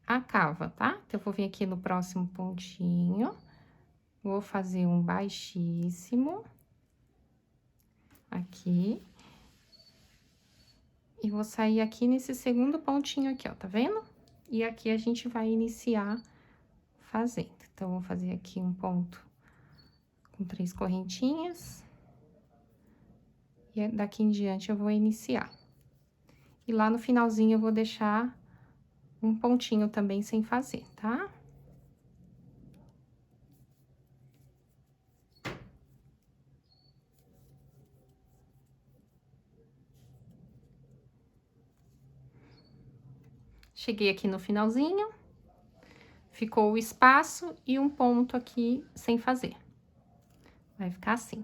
S1: a cava, tá? Então, eu vou vir aqui no próximo pontinho. Vou fazer um baixíssimo. Aqui. E vou sair aqui nesse segundo pontinho aqui, ó, tá vendo? E aqui a gente vai iniciar fazendo. Então, vou fazer aqui um ponto com 3 correntinhas. E daqui em diante eu vou iniciar. E lá no finalzinho eu vou deixar um pontinho também sem fazer, tá? Cheguei aqui no finalzinho, ficou o espaço e um ponto aqui sem fazer. Vai ficar assim.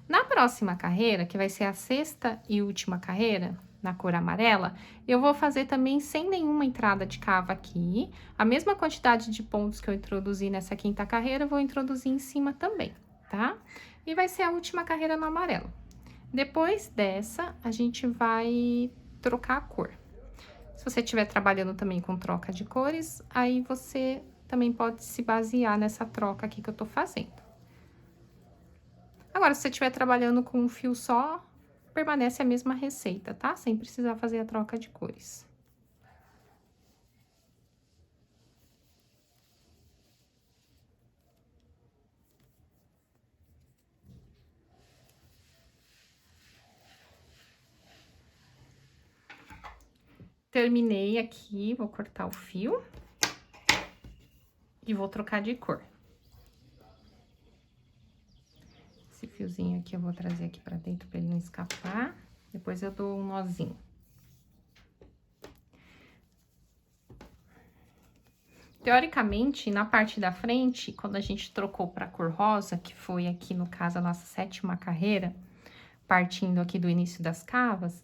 S1: Na próxima carreira, que vai ser a sexta e última carreira, na cor amarela, eu vou fazer também sem nenhuma entrada de cava aqui. A mesma quantidade de pontos que eu introduzi nessa quinta carreira, eu vou introduzir em cima também, tá? E vai ser a última carreira no amarelo. Depois dessa, a gente vai trocar a cor. Se você estiver trabalhando também com troca de cores, aí você também pode se basear nessa troca aqui que eu tô fazendo. Agora, se você estiver trabalhando com um fio só, permanece a mesma receita, tá? Sem precisar fazer a troca de cores. Terminei aqui, vou cortar o fio e vou trocar de cor. Esse fiozinho aqui eu vou trazer aqui pra dentro pra ele não escapar. Depois eu dou um nozinho. Teoricamente, na parte da frente, quando a gente trocou pra cor rosa, que foi aqui, no caso, a nossa sétima carreira, partindo aqui do início das cavas,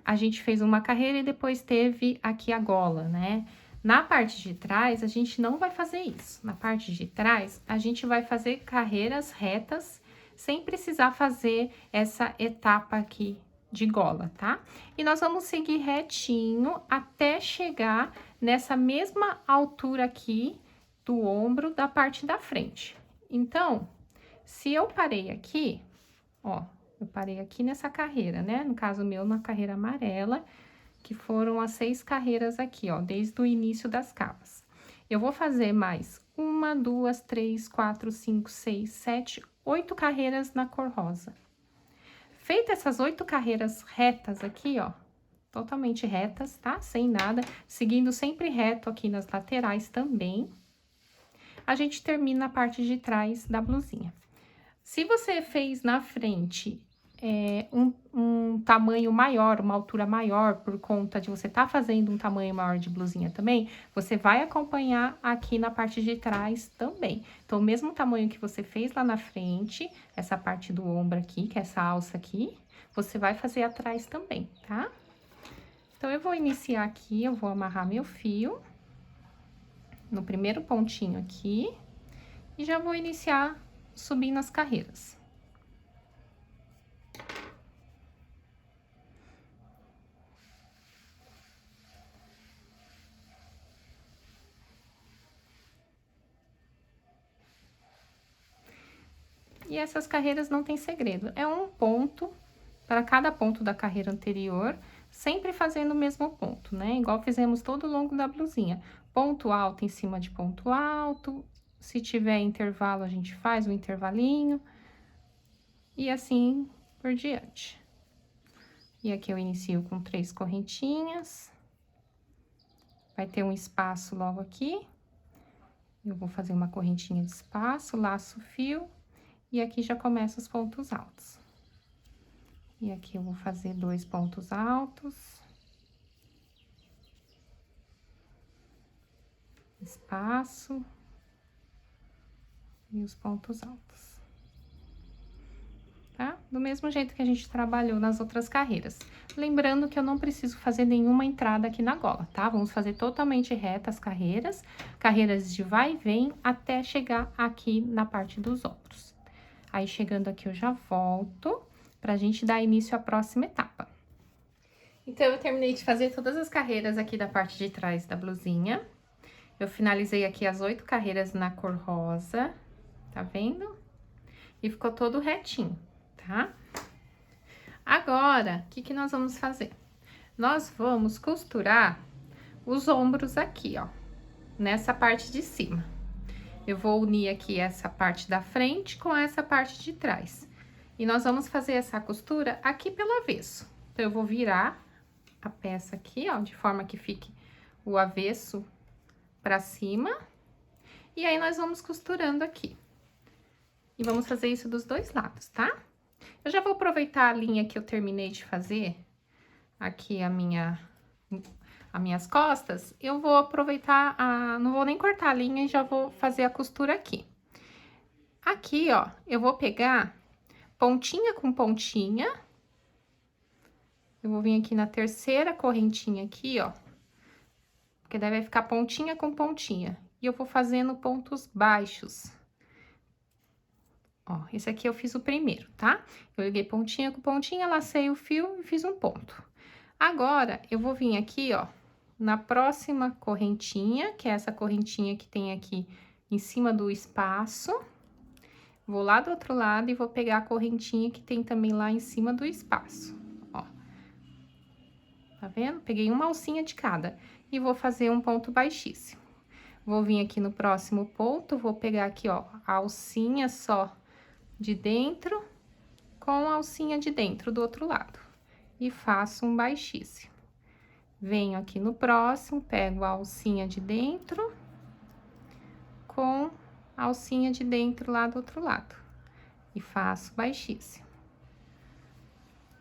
S1: a gente fez uma carreira e depois teve aqui a gola, né? Na parte de trás, a gente não vai fazer isso. Na parte de trás, a gente vai fazer carreiras retas, sem precisar fazer essa etapa aqui de gola, tá? E nós vamos seguir retinho até chegar nessa mesma altura aqui do ombro da parte da frente. Então, se eu parei aqui, ó, eu parei aqui nessa carreira, né? No caso meu, na carreira amarela, que foram as 6 carreiras aqui, ó, desde o início das cavas. Eu vou fazer mais 1, 2, 3, 4, 5, 6, 7, 8 carreiras na cor rosa. Feita essas 8 carreiras retas aqui, ó, totalmente retas, tá? Sem nada, seguindo sempre reto aqui nas laterais também, a gente termina a parte de trás da blusinha. Se você fez na frente um tamanho maior, uma altura maior, por conta de você tá fazendo um tamanho maior de blusinha também, você vai acompanhar aqui na parte de trás também. Então, o mesmo tamanho que você fez lá na frente, essa parte do ombro aqui, que é essa alça aqui, você vai fazer atrás também, tá? Então, eu vou iniciar aqui, eu vou amarrar meu fio no primeiro pontinho aqui e já vou iniciar subindo as carreiras. E essas carreiras não tem segredo, é um ponto para cada ponto da carreira anterior, sempre fazendo o mesmo ponto, né? Igual fizemos todo o longo da blusinha. Ponto alto em cima de ponto alto, se tiver intervalo a gente faz um intervalinho, e assim por diante. E aqui eu inicio com 3 correntinhas, vai ter um espaço logo aqui, eu vou fazer uma correntinha de espaço, laço o fio, e aqui já começa os pontos altos. E aqui eu vou fazer 2 pontos altos. Espaço. E os pontos altos. Tá? Do mesmo jeito que a gente trabalhou nas outras carreiras. Lembrando que eu não preciso fazer nenhuma entrada aqui na gola, tá? Vamos fazer totalmente reta as carreiras. Carreiras de vai e vem até chegar aqui na parte dos ombros. Aí, chegando aqui, eu já volto pra gente dar início à próxima etapa. Então, eu terminei de fazer todas as carreiras aqui da parte de trás da blusinha. Eu finalizei aqui as 8 carreiras na cor rosa, tá vendo? E ficou todo retinho, tá? Agora, o que nós vamos fazer? Nós vamos costurar os ombros aqui, ó, nessa parte de cima. Eu vou unir aqui essa parte da frente com essa parte de trás. E nós vamos fazer essa costura aqui pelo avesso. Então, eu vou virar a peça aqui, ó, de forma que fique o avesso pra cima. E aí, nós vamos costurando aqui. E vamos fazer isso dos dois lados, tá? Eu já vou aproveitar a linha que eu terminei de fazer, aqui as minhas costas, eu vou aproveitar não vou nem cortar a linha e já vou fazer a costura aqui. Aqui, ó, eu vou pegar pontinha com pontinha, eu vou vir aqui na terceira correntinha aqui, ó, porque daí vai ficar pontinha com pontinha, e eu vou fazendo pontos baixos. Ó, esse aqui eu fiz o primeiro, tá? Eu liguei pontinha com pontinha, lacei o fio e fiz um ponto. Agora, eu vou vir aqui, ó, na próxima correntinha, que é essa correntinha que tem aqui em cima do espaço. Vou lá do outro lado e vou pegar a correntinha que tem também lá em cima do espaço, ó. Tá vendo? Peguei uma alcinha de cada e vou fazer um ponto baixíssimo. Vou vir aqui no próximo ponto, vou pegar aqui, ó, a alcinha só de dentro com a alcinha de dentro do outro lado. E faço um baixíssimo. Venho aqui no próximo, pego a alcinha de dentro com a alcinha de dentro lá do outro lado. E faço baixíssimo.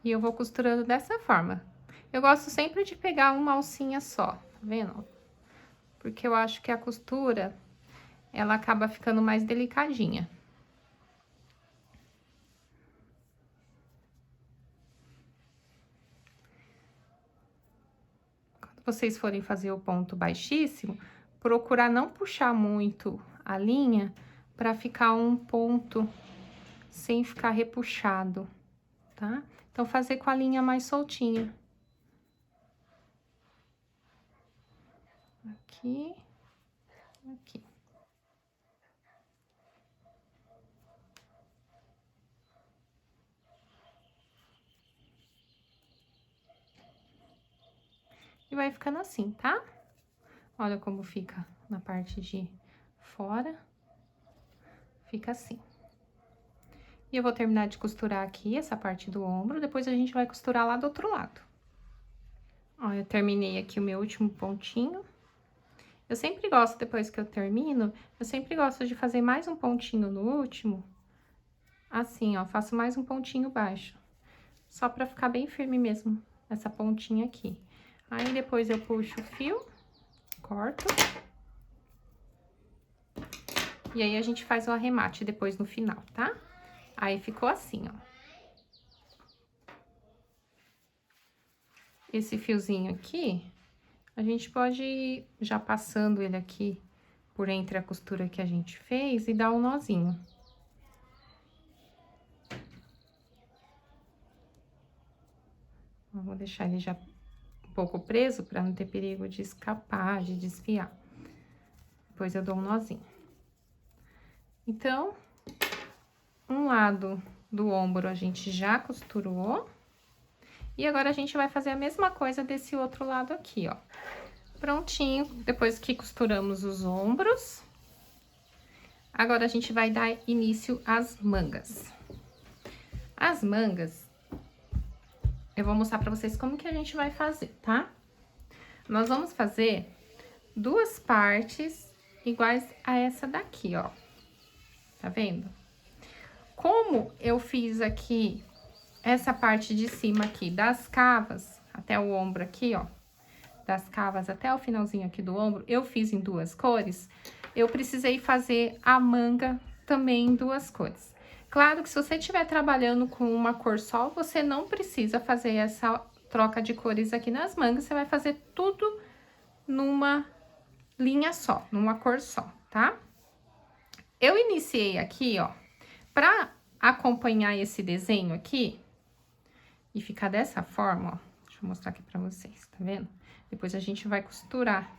S1: E eu vou costurando dessa forma. Eu gosto sempre de pegar uma alcinha só, tá vendo? Porque eu acho que a costura, ela acaba ficando mais delicadinha. vocês forem fazer o ponto baixíssimo, procurar não puxar muito a linha para ficar um ponto sem ficar repuxado, tá? Então, fazer com a linha mais soltinha. Aqui, aqui. E vai ficando assim, tá? Olha como fica na parte de fora. Fica assim. E eu vou terminar de costurar aqui essa parte do ombro, depois a gente vai costurar lá do outro lado. Ó, eu terminei aqui o meu último pontinho. Eu sempre gosto, depois que eu termino, eu sempre gosto de fazer mais um pontinho no último. Assim, ó, faço mais um pontinho baixo. Só pra ficar bem firme mesmo, essa pontinha aqui. Aí, depois eu puxo o fio, corto. E aí, a gente faz o arremate depois no final, tá? Aí, ficou assim, ó. Esse fiozinho aqui, a gente pode ir já passando ele aqui por entre a costura que a gente fez e dar um nozinho. Vou deixar ele já um pouco preso para não ter perigo de escapar, de desfiar. Depois eu dou um nozinho. Então, um lado do ombro a gente já costurou. E agora, a gente vai fazer a mesma coisa desse outro lado aqui, ó. Prontinho, depois que costuramos os ombros. Agora, a gente vai dar início às mangas. As mangas, eu vou mostrar pra vocês como que a gente vai fazer, tá? Nós vamos fazer duas partes iguais a essa daqui, ó. Tá vendo? Como eu fiz aqui essa parte de cima aqui das cavas até o ombro aqui, ó, das cavas até o finalzinho aqui do ombro, eu fiz em duas cores, eu precisei fazer a manga também em duas cores. Claro que se você estiver trabalhando com uma cor só, você não precisa fazer essa troca de cores aqui nas mangas, você vai fazer tudo numa linha só, numa cor só, tá? Eu iniciei aqui, ó, pra acompanhar esse desenho aqui e ficar dessa forma, ó, deixa eu mostrar aqui pra vocês, tá vendo? Depois a gente vai costurar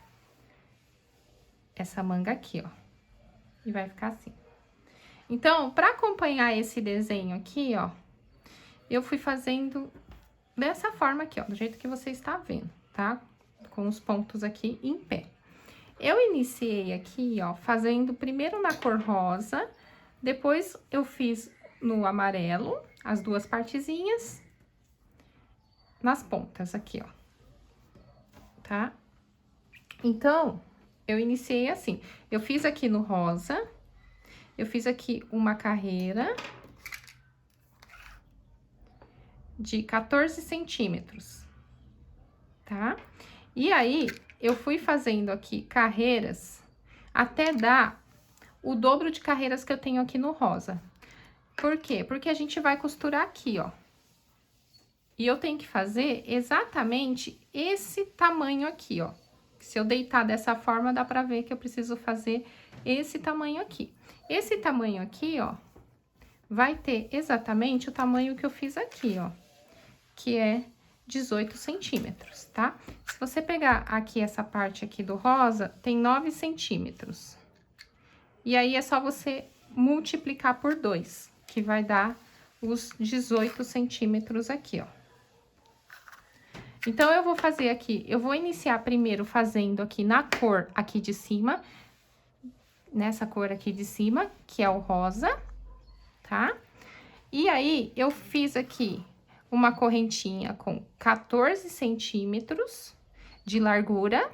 S1: essa manga aqui, ó, e vai ficar assim. Então, pra acompanhar esse desenho aqui, ó, eu fui fazendo dessa forma aqui, ó, do jeito que você está vendo, tá? Com os pontos aqui em pé. Eu iniciei aqui, ó, fazendo primeiro na cor rosa, depois eu fiz no amarelo, as duas partezinhas, nas pontas aqui, ó, tá? Então, eu iniciei assim, eu fiz aqui no rosa, eu fiz aqui uma carreira de 14 centímetros, tá? E aí, eu fui fazendo aqui carreiras até dar o dobro de carreiras que eu tenho aqui no rosa. Por quê? Porque a gente vai costurar aqui, ó. E eu tenho que fazer exatamente esse tamanho aqui, ó. Se eu deitar dessa forma, dá pra ver que eu preciso fazer esse tamanho aqui. Esse tamanho aqui, ó, vai ter exatamente o tamanho que eu fiz aqui, ó. Que é 18 centímetros, tá? Se você pegar aqui essa parte aqui do rosa, tem 9 centímetros. E aí, é só você multiplicar por 2, que vai dar os 18 centímetros aqui, ó. Então, eu vou fazer aqui, eu vou iniciar primeiro fazendo aqui na cor aqui de cima, nessa cor aqui de cima, que é o rosa, tá? E aí, eu fiz aqui uma correntinha com 14 centímetros de largura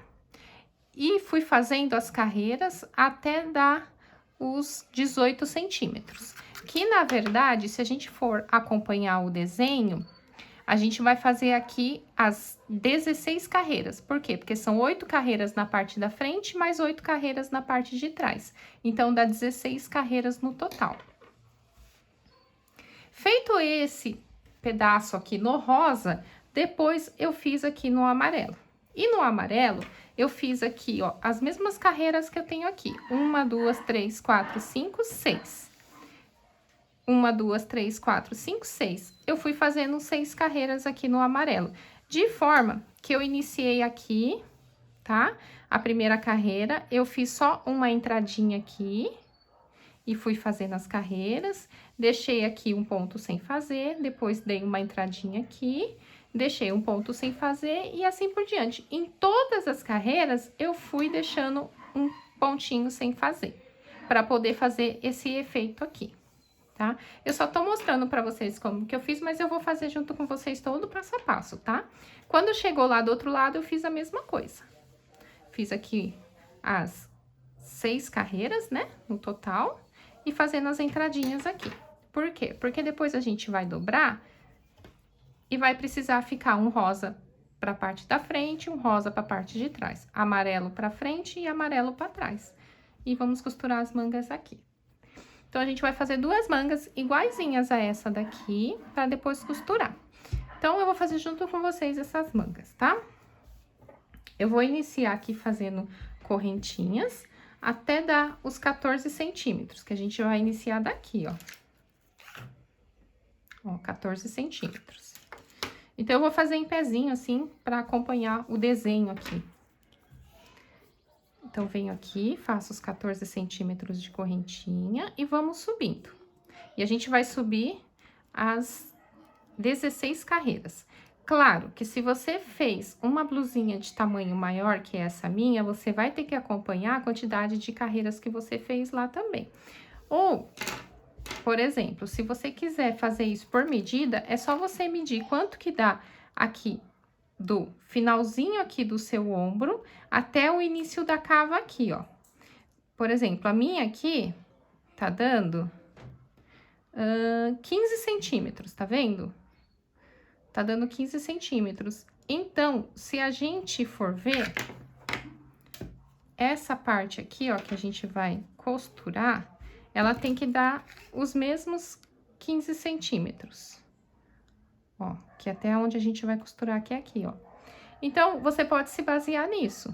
S1: e fui fazendo as carreiras até dar os 18 centímetros. Que, na verdade, se a gente for acompanhar o desenho, a gente vai fazer aqui as 16 carreiras. Por quê? Porque são 8 carreiras na parte da frente, mais 8 carreiras na parte de trás. Então, dá 16 carreiras no total. Feito esse pedaço aqui no rosa, depois eu fiz aqui no amarelo, E no amarelo, eu fiz aqui, ó, as mesmas carreiras que eu tenho aqui. 1, 2, 3, 4, 5, 6. 1, 2, 3, 4, 5, 6. Eu fui fazendo 6 carreiras aqui no amarelo. De forma que eu iniciei aqui, tá? A primeira carreira, eu fiz só uma entradinha aqui. E fui fazendo as carreiras, deixei aqui um ponto sem fazer, depois dei uma entradinha aqui, deixei um ponto sem fazer e assim por diante. Em todas as carreiras, eu fui deixando um pontinho sem fazer, para poder fazer esse efeito aqui, tá? Eu só tô mostrando pra vocês como que eu fiz, mas eu vou fazer junto com vocês todo o passo a passo, tá? Quando chegou lá do outro lado, eu fiz a mesma coisa. Fiz aqui as 6 carreiras, né, no total. E fazendo as entradinhas aqui. Por quê? Porque depois a gente vai dobrar e vai precisar ficar um rosa para a parte da frente, um rosa para a parte de trás. Amarelo para frente e amarelo para trás. E vamos costurar as mangas aqui. Então, a gente vai fazer 2 mangas iguaizinhas a essa daqui, para depois costurar. Então, eu vou fazer junto com vocês essas mangas, tá? Eu vou iniciar aqui fazendo correntinhas até dar os 14 centímetros, que a gente vai iniciar daqui, ó. Ó, 14 centímetros. Então, eu vou fazer em pezinho, assim, pra acompanhar o desenho aqui. Então, venho aqui, faço os 14 centímetros de correntinha e vamos subindo. E a gente vai subir as 16 carreiras. Claro que se você fez uma blusinha de tamanho maior que essa minha, você vai ter que acompanhar a quantidade de carreiras que você fez lá também. Ou, por exemplo, se você quiser fazer isso por medida, é só você medir quanto que dá aqui do finalzinho aqui do seu ombro até o início da cava aqui, ó. Por exemplo, a minha aqui tá dando 15 centímetros, tá vendo? Tá dando 15 centímetros. Então, se a gente for ver, essa parte aqui, ó, que a gente vai costurar, ela tem que dar os mesmos 15 centímetros. Ó, que até onde a gente vai costurar que é aqui, ó. Então, você pode se basear nisso,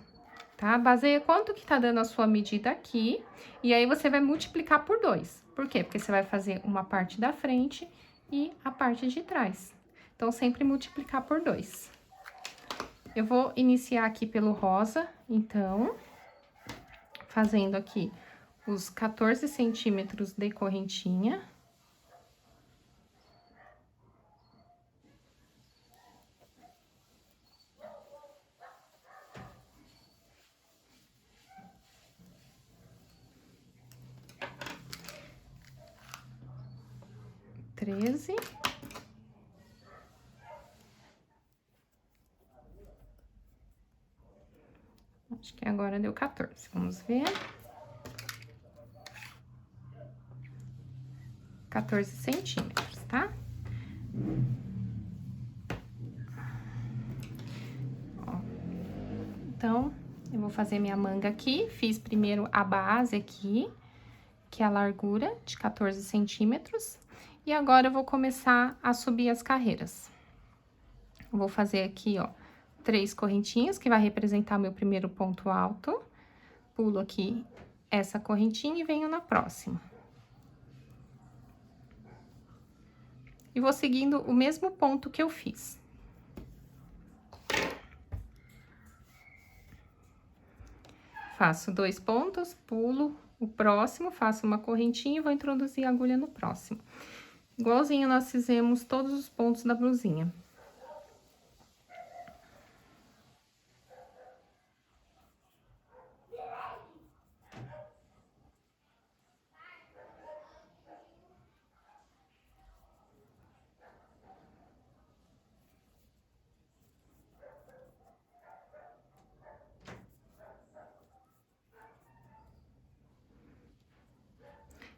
S1: tá? Baseia quanto que tá dando a sua medida aqui, e aí você vai multiplicar por 2. Por quê? Porque você vai fazer uma parte da frente e a parte de trás. Então, sempre multiplicar por 2. Eu vou iniciar aqui pelo rosa, então, fazendo aqui os 14 centímetros de correntinha. Treze. Acho que agora deu 14, vamos ver. 14 centímetros, tá? Ó. Então, eu vou fazer minha manga aqui, fiz primeiro a base aqui, que é a largura de 14 centímetros, e agora eu vou começar a subir as carreiras. Eu vou fazer aqui, ó, 3 correntinhas, que vai representar meu primeiro ponto alto. Pulo aqui essa correntinha e venho na próxima. E vou seguindo o mesmo ponto que eu fiz. Faço 2 pontos, pulo o próximo, faço uma correntinha e vou introduzir a agulha no próximo. Igualzinho nós fizemos todos os pontos da blusinha.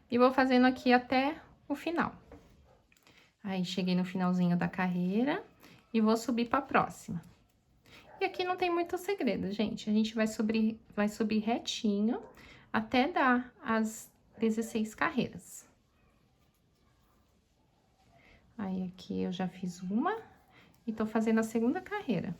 S1: E vou fazendo aqui até o final. Aí, cheguei no finalzinho da carreira e vou subir pra próxima. E aqui não tem muito segredo, gente. A gente vai subir retinho até dar as 16 carreiras. Aí, aqui eu já fiz uma e tô fazendo a segunda carreira.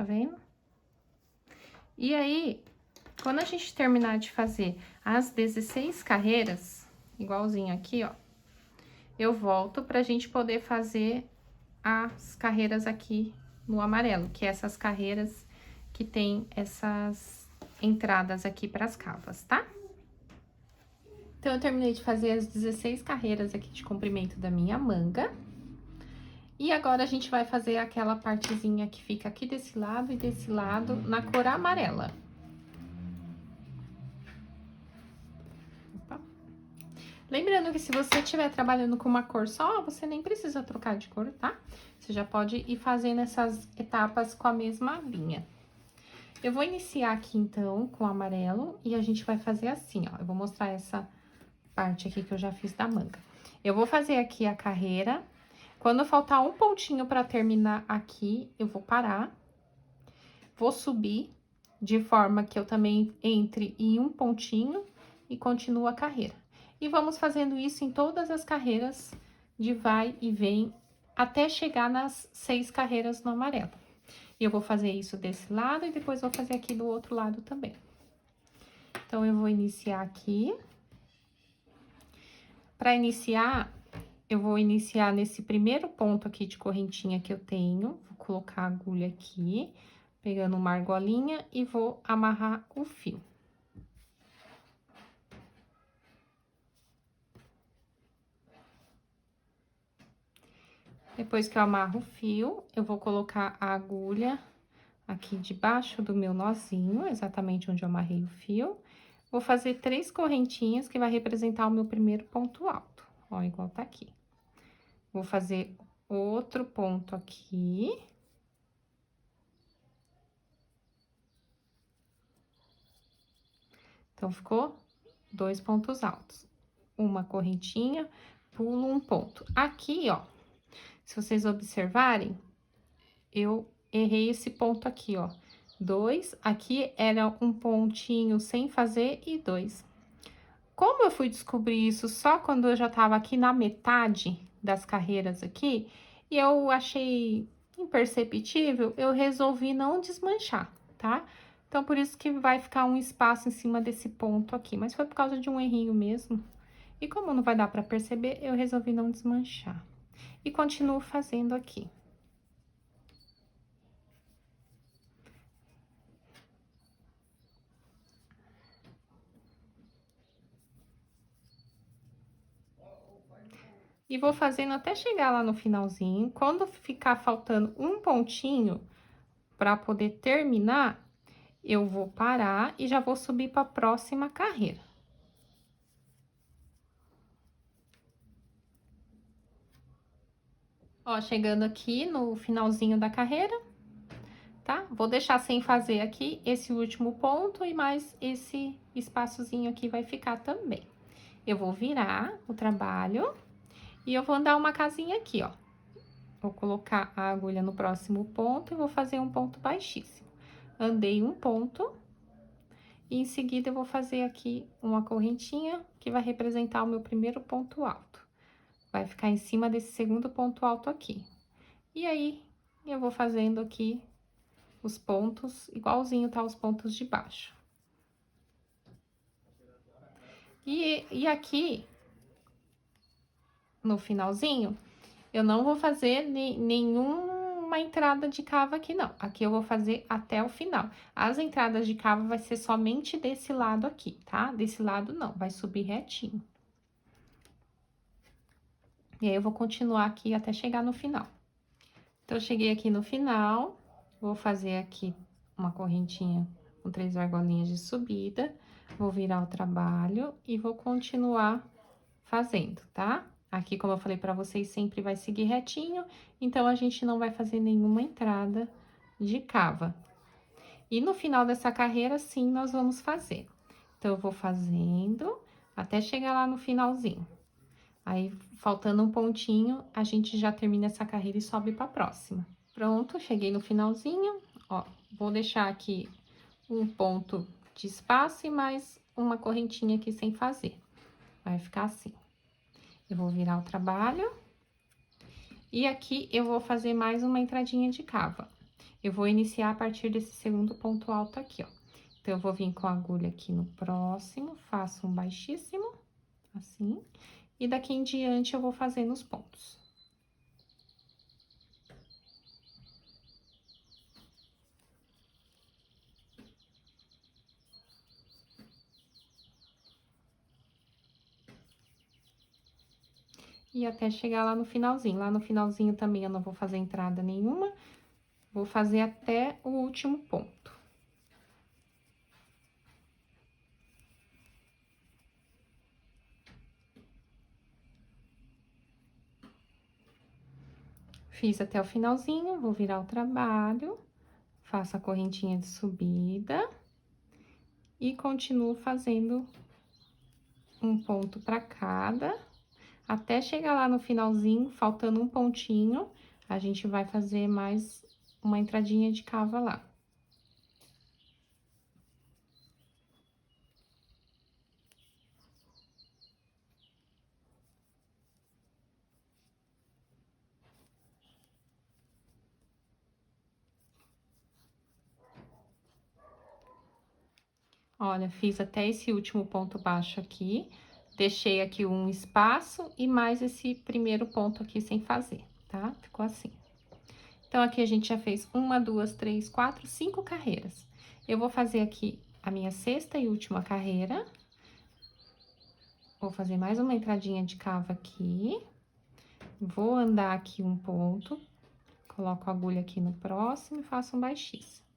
S1: tá vendo? E aí, quando a gente terminar de fazer as 16 carreiras, igualzinho aqui, ó, eu volto pra gente poder fazer as carreiras aqui no amarelo, que é essas carreiras que tem essas entradas aqui pras cavas, tá? Então, eu terminei de fazer as 16 carreiras aqui de comprimento da minha manga. E agora, a gente vai fazer aquela partezinha que fica aqui desse lado e desse lado na cor amarela. Opa. Lembrando que se você estiver trabalhando com uma cor só, você nem precisa trocar de cor, tá? Você já pode ir fazendo essas etapas com a mesma linha. Eu vou iniciar aqui, então, com o amarelo e a gente vai fazer assim, ó. Eu vou mostrar essa parte aqui que eu já fiz da manga. Eu vou fazer aqui a carreira. Quando faltar um pontinho pra terminar aqui, eu vou parar. Vou subir de forma que eu também entre em um pontinho e continuo a carreira. E vamos fazendo isso em todas as carreiras de vai e vem até chegar nas 6 carreiras no amarelo. E eu vou fazer isso desse lado e depois vou fazer aqui do outro lado também. Então, eu vou iniciar aqui. Para iniciar, eu vou iniciar nesse primeiro ponto aqui de correntinha que eu tenho. Vou colocar a agulha aqui, pegando uma argolinha e vou amarrar o fio. Depois que eu amarro o fio, eu vou colocar a agulha aqui debaixo do meu nozinho, exatamente onde eu amarrei o fio. Vou fazer 3 correntinhas, que vai representar o meu primeiro ponto alto, ó, igual tá aqui. Vou fazer outro ponto aqui. Então, ficou 2 pontos altos. Uma correntinha, pulo um ponto. Aqui, ó, se vocês observarem, eu errei esse ponto aqui, ó. 2, aqui era um pontinho sem fazer e 2. Como eu fui descobrir isso só quando eu já tava aqui na metade das carreiras aqui, e eu achei imperceptível, eu resolvi não desmanchar, tá? Então, por isso que vai ficar um espaço em cima desse ponto aqui, mas foi por causa de um errinho mesmo. E como não vai dar pra perceber, eu resolvi não desmanchar. E continuo fazendo aqui. E vou fazendo até chegar lá no finalzinho. Quando ficar faltando um pontinho para poder terminar, eu vou parar e já vou subir para a próxima carreira. Ó, chegando aqui no finalzinho da carreira, tá? Vou deixar sem fazer aqui esse último ponto e mais esse espaçozinho aqui vai ficar também. Eu vou virar o trabalho e eu vou andar uma casinha aqui, ó. Vou colocar a agulha no próximo ponto e vou fazer um ponto baixíssimo. Andei um ponto e em seguida eu vou fazer aqui uma correntinha que vai representar o meu primeiro ponto alto. Vai ficar em cima desse segundo ponto alto aqui. E aí, eu vou fazendo aqui os pontos, igualzinho tá os pontos de baixo. E aqui, no finalzinho, eu não vou fazer nenhuma entrada de cava aqui, não. Aqui eu vou fazer até o final. As entradas de cava vai ser somente desse lado aqui, tá? Desse lado não, vai subir retinho. E aí, eu vou continuar aqui até chegar no final. Então, eu cheguei aqui no final, vou fazer aqui uma correntinha com 3 argolinhas de subida, vou virar o trabalho e vou continuar fazendo, tá? Aqui, como eu falei pra vocês, sempre vai seguir retinho, então, a gente não vai fazer nenhuma entrada de cava. E no final dessa carreira, sim, nós vamos fazer. Então, eu vou fazendo até chegar lá no finalzinho. Aí, faltando um pontinho, a gente já termina essa carreira e sobe pra próxima. Pronto, cheguei no finalzinho, ó, vou deixar aqui um ponto de espaço e mais uma correntinha aqui sem fazer. Vai ficar assim. Eu vou virar o trabalho. E aqui, eu vou fazer mais uma entradinha de cava. Eu vou iniciar a partir desse segundo ponto alto aqui, ó. Então, eu vou vir com a agulha aqui no próximo, faço um baixíssimo, assim, e daqui em diante eu vou fazendo os pontos. E até chegar lá no finalzinho. Lá no finalzinho também eu não vou fazer entrada nenhuma, vou fazer até o último ponto. Fiz até o finalzinho, vou virar o trabalho, faço a correntinha de subida e continuo fazendo um ponto para cada, até chegar lá no finalzinho, faltando um pontinho, a gente vai fazer mais uma entradinha de cava lá. Olha, fiz até esse último ponto baixo aqui, deixei aqui um espaço e mais esse primeiro ponto aqui sem fazer, tá? Ficou assim. Então, aqui a gente já fez 1, 2, 3, 4, 5 carreiras. Eu vou fazer aqui a minha sexta e última carreira. Vou fazer mais uma entradinha de cava aqui. Vou andar aqui um ponto, coloco a agulha aqui no próximo e faço um baixíssimo.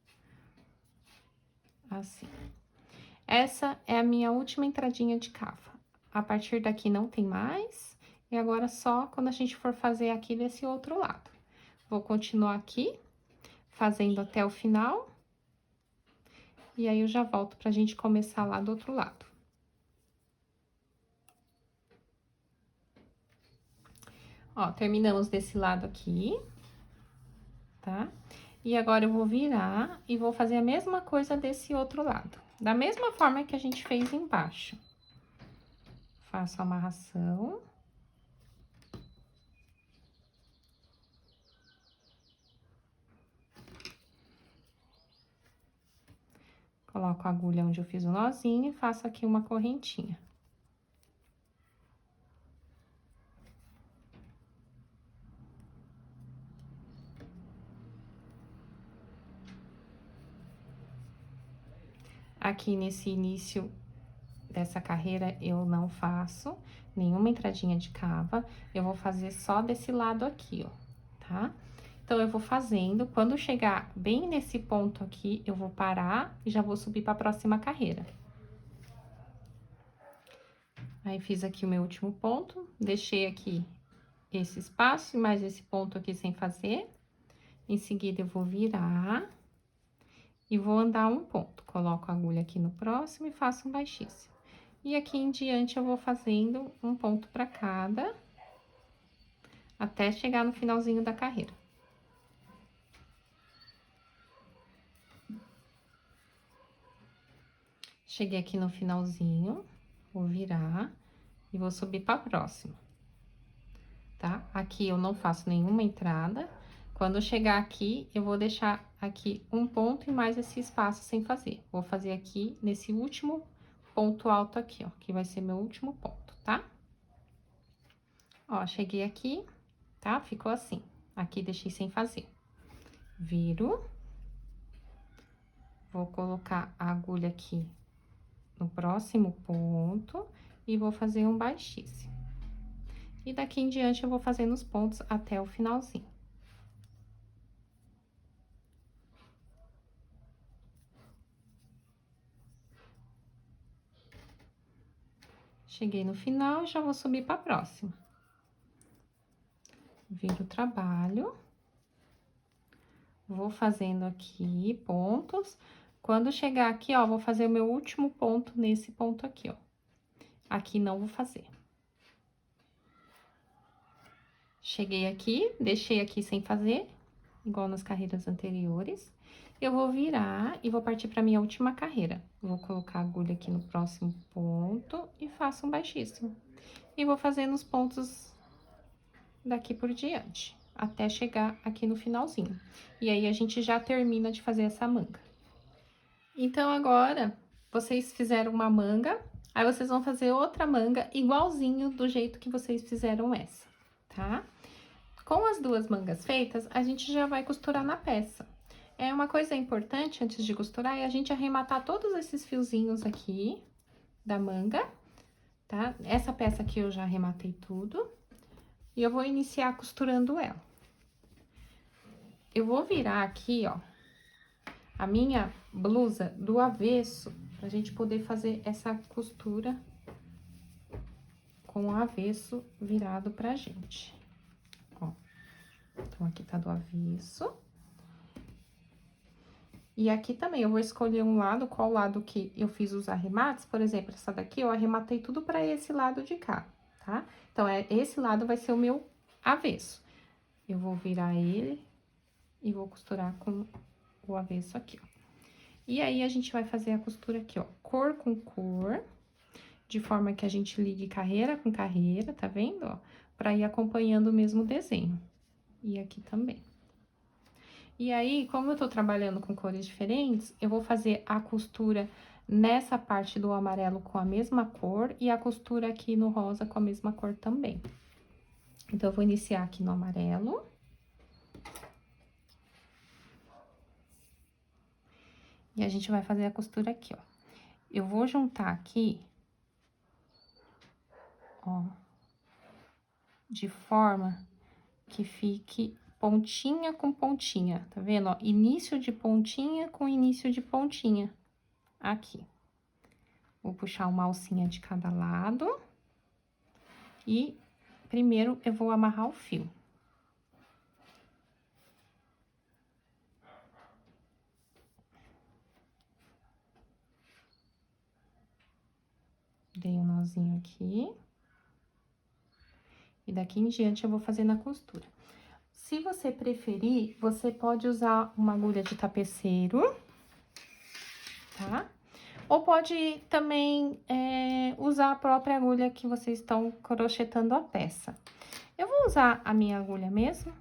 S1: Assim. Essa é a minha última entradinha de cava. A partir daqui não tem mais, e agora só quando a gente for fazer aqui desse outro lado. Vou continuar aqui, fazendo até o final, e aí eu já volto pra gente começar lá do outro lado. Ó, terminamos desse lado aqui, tá? E agora eu vou virar e vou fazer a mesma coisa desse outro lado. Da mesma forma que a gente fez embaixo. Faço a amarração. Coloco a agulha onde eu fiz o nozinho e faço aqui uma correntinha. Aqui nesse início dessa carreira, eu não faço nenhuma entradinha de cava, eu vou fazer só desse lado aqui, ó, tá? Então, eu vou fazendo, quando chegar bem nesse ponto aqui, eu vou parar e já vou subir para a próxima carreira. Aí, fiz aqui o meu último ponto, deixei aqui esse espaço e mais esse ponto aqui sem fazer. Em seguida, eu vou virar e vou andar um ponto. Coloco a agulha aqui no próximo e faço um baixíssimo. E aqui em diante, eu vou fazendo um ponto para cada, até chegar no finalzinho da carreira. Cheguei aqui no finalzinho, vou virar e vou subir para a próxima, tá? Aqui eu não faço nenhuma entrada. Quando eu chegar aqui, eu vou deixar aqui um ponto e mais esse espaço sem fazer. Vou fazer aqui nesse último ponto alto aqui, ó, que vai ser meu último ponto, tá? Ó, cheguei aqui, tá? Ficou assim. Aqui deixei sem fazer. Viro. Vou colocar a agulha aqui no próximo ponto e vou fazer um baixíssimo. E daqui em diante eu vou fazendo os pontos até o finalzinho. Cheguei no final e já vou subir para a próxima. Viro o trabalho. Vou fazendo aqui pontos. Quando chegar aqui, ó, vou fazer o meu último ponto nesse ponto aqui, ó. Aqui não vou fazer. Cheguei aqui, deixei aqui sem fazer, igual nas carreiras anteriores. Eu vou virar e vou partir para minha última carreira. Vou colocar a agulha aqui no próximo ponto e faço um baixíssimo. E vou fazendo os pontos daqui por diante. até chegar aqui no finalzinho. E aí, a gente já termina de fazer essa manga. Então, agora, vocês fizeram uma manga, aí vocês vão fazer outra manga igualzinho do jeito que vocês fizeram essa, tá? Com as duas mangas feitas, a gente já vai costurar na peça. Uma coisa importante antes de costurar é a gente arrematar todos esses fiozinhos aqui da manga, tá? Essa peça aqui eu já arrematei tudo. E eu vou iniciar costurando ela. Eu vou virar aqui, ó, a minha blusa do avesso, pra gente poder fazer essa costura com o avesso virado pra gente. Ó, então, aqui tá do avesso. E aqui também, eu vou escolher um lado, qual lado que eu fiz os arremates. Por exemplo, essa daqui eu arrematei tudo pra esse lado de cá, tá? Então, esse lado vai ser o meu avesso. Eu vou virar ele e vou costurar com o avesso aqui, ó. E aí, a gente vai fazer a costura aqui, ó, cor com cor, de forma que a gente ligue carreira com carreira, tá vendo, ó? Pra ir acompanhando o mesmo desenho. E aqui também. E aí, como eu tô trabalhando com cores diferentes, eu vou fazer a costura nessa parte do amarelo com a mesma cor e a costura aqui no rosa com a mesma cor também. Então, eu vou iniciar aqui no amarelo. E a gente vai fazer a costura aqui, ó. Eu vou juntar aqui, ó, de forma que fique pontinha com pontinha, tá vendo, ó? Início de pontinha com início de pontinha, aqui. Vou puxar uma alcinha de cada lado. E primeiro eu vou amarrar o fio. Dei um nozinho aqui. E daqui em diante eu vou fazendo a costura. Se você preferir, você pode usar uma agulha de tapeceiro, tá? Ou pode também usar a própria agulha que vocês estão crochetando a peça. Eu vou usar a minha agulha mesmo.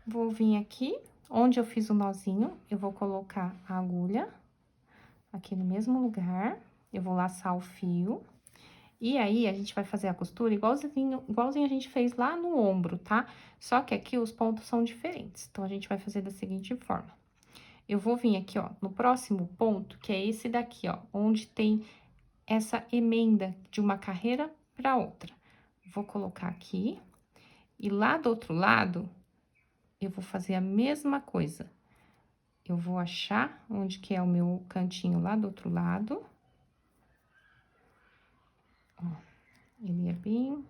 S1: Vou vir aqui, onde eu fiz o nozinho, eu vou colocar a agulha aqui no mesmo lugar. Eu vou laçar o fio. E aí, a gente vai fazer a costura igualzinho a gente fez lá no ombro, tá? Só que aqui os pontos são diferentes. Então, a gente vai fazer da seguinte forma. Eu vou vir aqui, ó, no próximo ponto, que é esse daqui, ó, onde tem essa emenda de uma carreira para outra. Vou colocar aqui. E lá do outro lado, eu vou fazer a mesma coisa. Eu vou achar onde que é o meu cantinho lá do outro lado. Ó, ele é bem...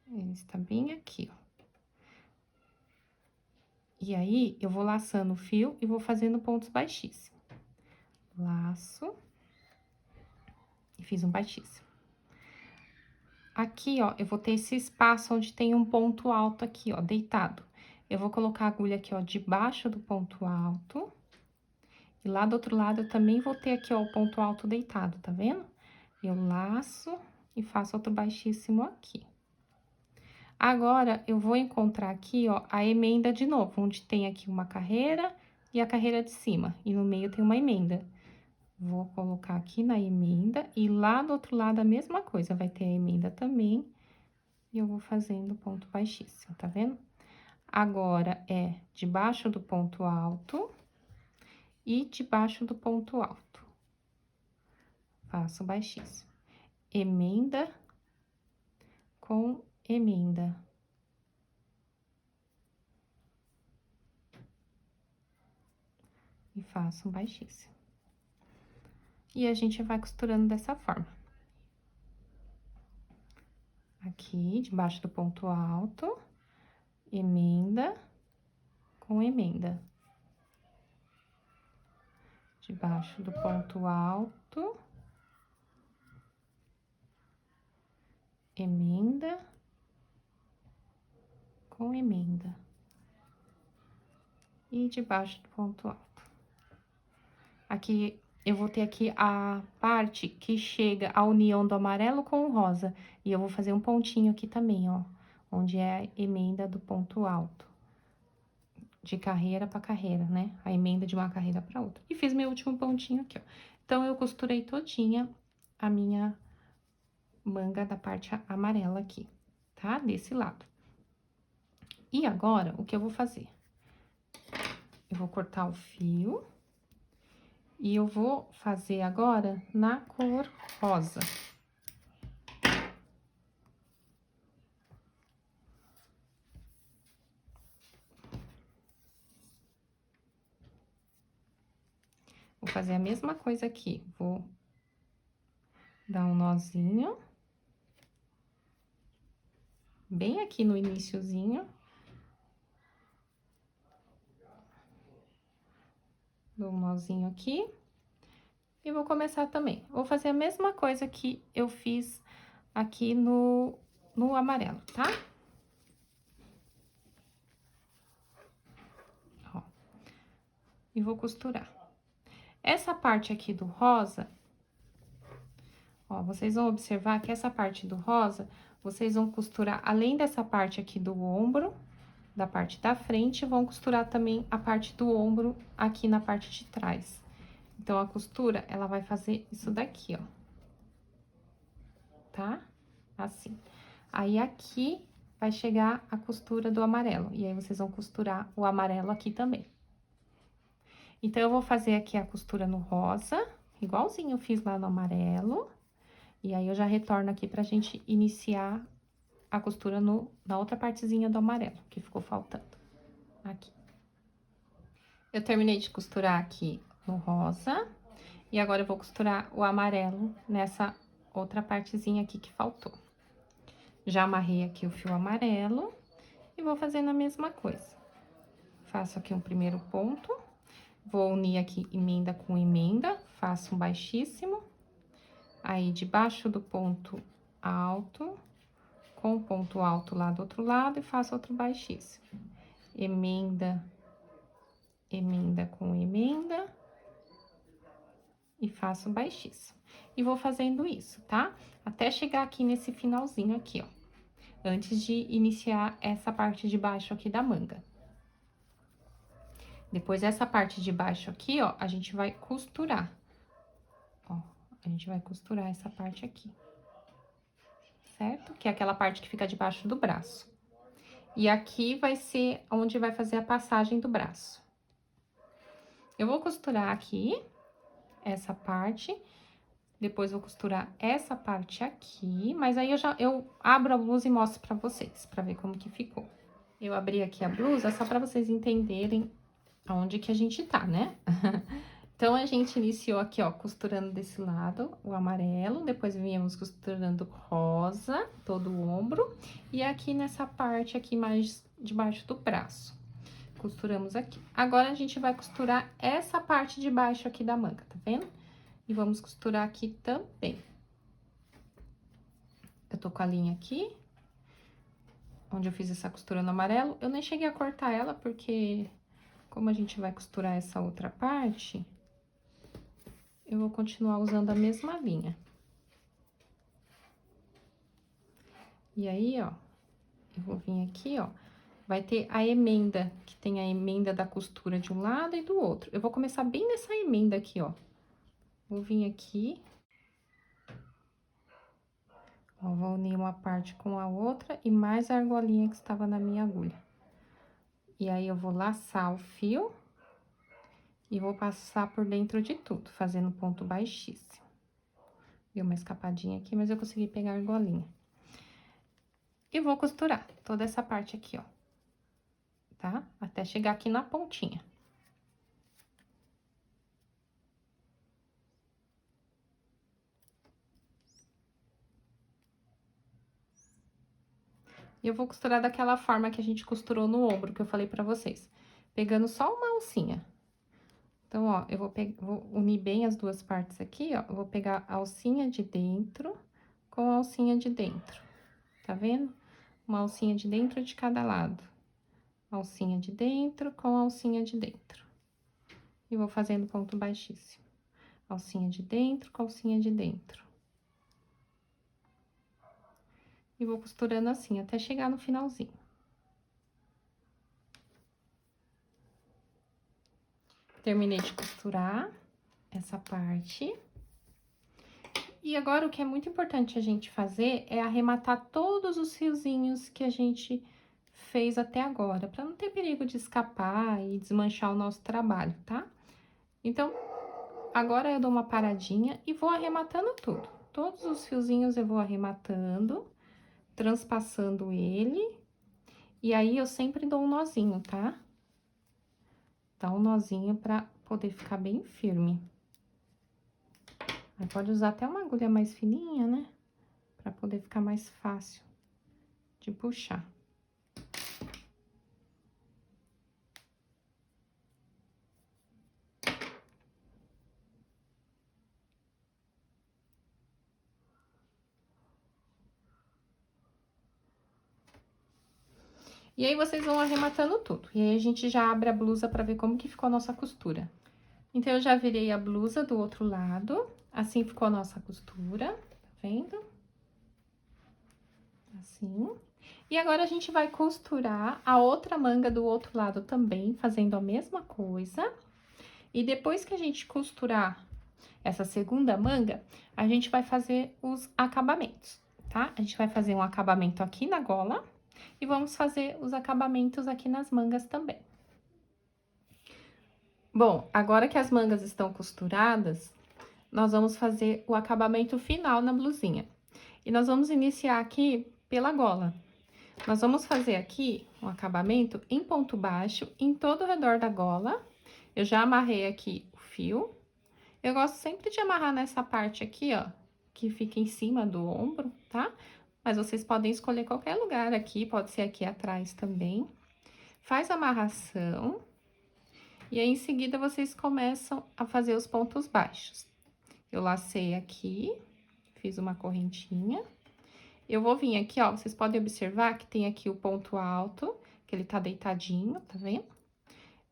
S1: Ele está bem aqui, ó. E aí, eu vou laçando o fio e vou fazendo pontos baixíssimos. Laço. E fiz um baixíssimo. Aqui, ó, eu vou ter esse espaço onde tem um ponto alto aqui, ó, deitado. Eu vou colocar a agulha aqui, ó, debaixo do ponto alto. E lá do outro lado, eu também vou ter aqui, ó, o ponto alto deitado, tá vendo? Eu laço e faço outro baixíssimo aqui. Agora, eu vou encontrar aqui, ó, a emenda de novo, onde tem aqui uma carreira e a carreira de cima. E no meio tem uma emenda. Vou colocar aqui na emenda e lá do outro lado a mesma coisa, vai ter a emenda também. E eu vou fazendo ponto baixíssimo, tá vendo? Agora, debaixo do ponto alto e debaixo do ponto alto. Faço baixíssimo. Emenda com emenda. E faço um baixíssimo. E a gente vai costurando dessa forma. Aqui, debaixo do ponto alto, emenda com emenda. Debaixo do ponto alto, emenda com emenda. E debaixo do ponto alto. Aqui, eu vou ter aqui a parte que chega a união do amarelo com o rosa. E eu vou fazer um pontinho aqui também, ó, onde é a emenda do ponto alto. De carreira pra carreira, né? A emenda de uma carreira pra outra. E fiz meu último pontinho aqui, ó. Então, eu costurei todinha a minha manga da parte amarela aqui, tá? Desse lado. E agora, o que eu vou fazer? Eu vou cortar o fio. E eu vou fazer agora na cor rosa. Vou fazer a mesma coisa aqui. Vou dar um nozinho. Bem aqui no iniciozinho. Dou um nozinho aqui. E vou começar também. Vou fazer a mesma coisa que eu fiz aqui no amarelo, tá? Ó. E vou costurar. Essa parte aqui do rosa, ó, vocês vão observar que essa parte do rosa, vocês vão costurar, além dessa parte aqui do ombro, da parte da frente, vão costurar também a parte do ombro aqui na parte de trás. Então, a costura, ela vai fazer isso daqui, ó. Tá? Assim. Aí, aqui vai chegar a costura do amarelo. E aí, vocês vão costurar o amarelo aqui também. Então, eu vou fazer aqui a costura no rosa, igualzinho eu fiz lá no amarelo. E aí, eu já retorno aqui pra gente iniciar a costura na outra partezinha do amarelo, que ficou faltando. Aqui. Eu terminei de costurar aqui no rosa. E agora, eu vou costurar o amarelo nessa outra partezinha aqui que faltou. Já amarrei aqui o fio amarelo e vou fazendo a mesma coisa. Faço aqui um primeiro ponto, vou unir aqui emenda com emenda, faço um baixíssimo. Aí, debaixo do ponto alto, com o ponto alto lá do outro lado, e faço outro baixíssimo. Emenda, emenda com emenda. E faço baixíssimo. E vou fazendo isso, tá? Até chegar aqui nesse finalzinho aqui, ó. Antes de iniciar essa parte de baixo aqui da manga. Depois, essa parte de baixo aqui, ó, a gente vai costurar. Ó, a gente vai costurar essa parte aqui. Certo? Que é aquela parte que fica debaixo do braço. E aqui vai ser onde vai fazer a passagem do braço. Eu vou costurar aqui, essa parte. Depois, vou costurar essa parte aqui, mas aí eu abro a blusa e mostro pra vocês, pra ver como que ficou. Eu abri aqui a blusa só pra vocês entenderem aonde que a gente tá, né? Então, a gente iniciou aqui, ó, costurando desse lado o amarelo, depois viemos costurando rosa, todo o ombro, e aqui nessa parte aqui mais debaixo do braço. Costuramos aqui. Agora, a gente vai costurar essa parte de baixo aqui da manga, tá vendo? E vamos costurar aqui também. Eu tô com a linha aqui, onde eu fiz essa costura no amarelo. Eu nem cheguei a cortar ela, porque como a gente vai costurar essa outra parte, eu vou continuar usando a mesma linha. E aí, ó, eu vou vir aqui, ó, vai ter a emenda, que tem a emenda da costura de um lado e do outro. Eu vou começar bem nessa emenda aqui, ó. Vou vir aqui. Ó, vou unir uma parte com a outra e mais a argolinha que estava na minha agulha. E aí, eu vou laçar o fio e vou passar por dentro de tudo, fazendo ponto baixíssimo. Deu uma escapadinha aqui, mas eu consegui pegar a argolinha. E vou costurar toda essa parte aqui, ó, tá? Até chegar aqui na pontinha. E eu vou costurar daquela forma que a gente costurou no ombro, que eu falei pra vocês. Pegando só uma alcinha. Então, ó, eu vou unir bem as duas partes aqui, ó. Eu vou pegar a alcinha de dentro com a alcinha de dentro. Tá vendo? Uma alcinha de dentro de cada lado. Alcinha de dentro com a alcinha de dentro. E vou fazendo ponto baixíssimo. Alcinha de dentro, calcinha de dentro. E vou costurando assim, até chegar no finalzinho. Terminei de costurar essa parte. E agora, o que é muito importante a gente fazer é arrematar todos os fiozinhos que a gente fez até agora, para não ter perigo de escapar e desmanchar o nosso trabalho, tá? Então, agora eu dou uma paradinha e vou arrematando tudo. Todos os fiozinhos eu vou arrematando, transpassando ele, e aí eu sempre dou um nozinho, tá? Dá um nozinho pra poder ficar bem firme. Aí pode usar até uma agulha mais fininha, né? Pra poder ficar mais fácil de puxar. E aí, vocês vão arrematando tudo. E aí, a gente já abre a blusa pra ver como que ficou a nossa costura. Então, eu já virei a blusa do outro lado. Assim ficou a nossa costura, tá vendo? Assim. E agora, a gente vai costurar a outra manga do outro lado também, fazendo a mesma coisa. E depois que a gente costurar essa segunda manga, a gente vai fazer os acabamentos, tá? A gente vai fazer um acabamento aqui na gola e vamos fazer os acabamentos aqui nas mangas também. Bom, agora que as mangas estão costuradas, nós vamos fazer o acabamento final na blusinha. E nós vamos iniciar aqui pela gola. Nós vamos fazer aqui um acabamento em ponto baixo em todo o redor da gola. Eu já amarrei aqui o fio. Eu gosto sempre de amarrar nessa parte aqui, ó, que fica em cima do ombro, tá? Mas vocês podem escolher qualquer lugar aqui, pode ser aqui atrás também. Faz a amarração. E aí, em seguida, vocês começam a fazer os pontos baixos. Eu lacei aqui, fiz uma correntinha. Eu vou vir aqui, ó, vocês podem observar que tem aqui o ponto alto, que ele tá deitadinho, tá vendo?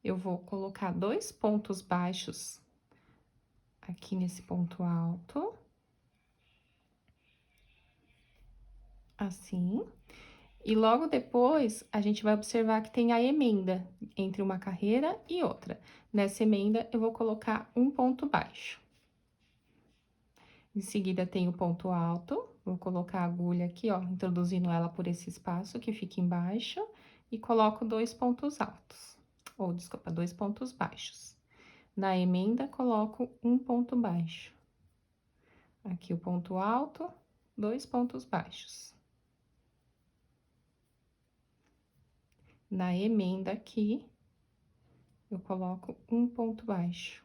S1: Eu vou colocar 2 pontos baixos aqui nesse ponto alto. Assim. E logo depois, a gente vai observar que tem a emenda entre uma carreira e outra. Nessa emenda, eu vou colocar um ponto baixo. Em seguida, tem o ponto alto, vou colocar a agulha aqui, ó, introduzindo ela por esse espaço que fica embaixo, e coloco 2 pontos altos, ou, desculpa, 2 pontos baixos. Na emenda, coloco um ponto baixo. Aqui o ponto alto, 2 pontos baixos. Na emenda aqui, eu coloco um ponto baixo.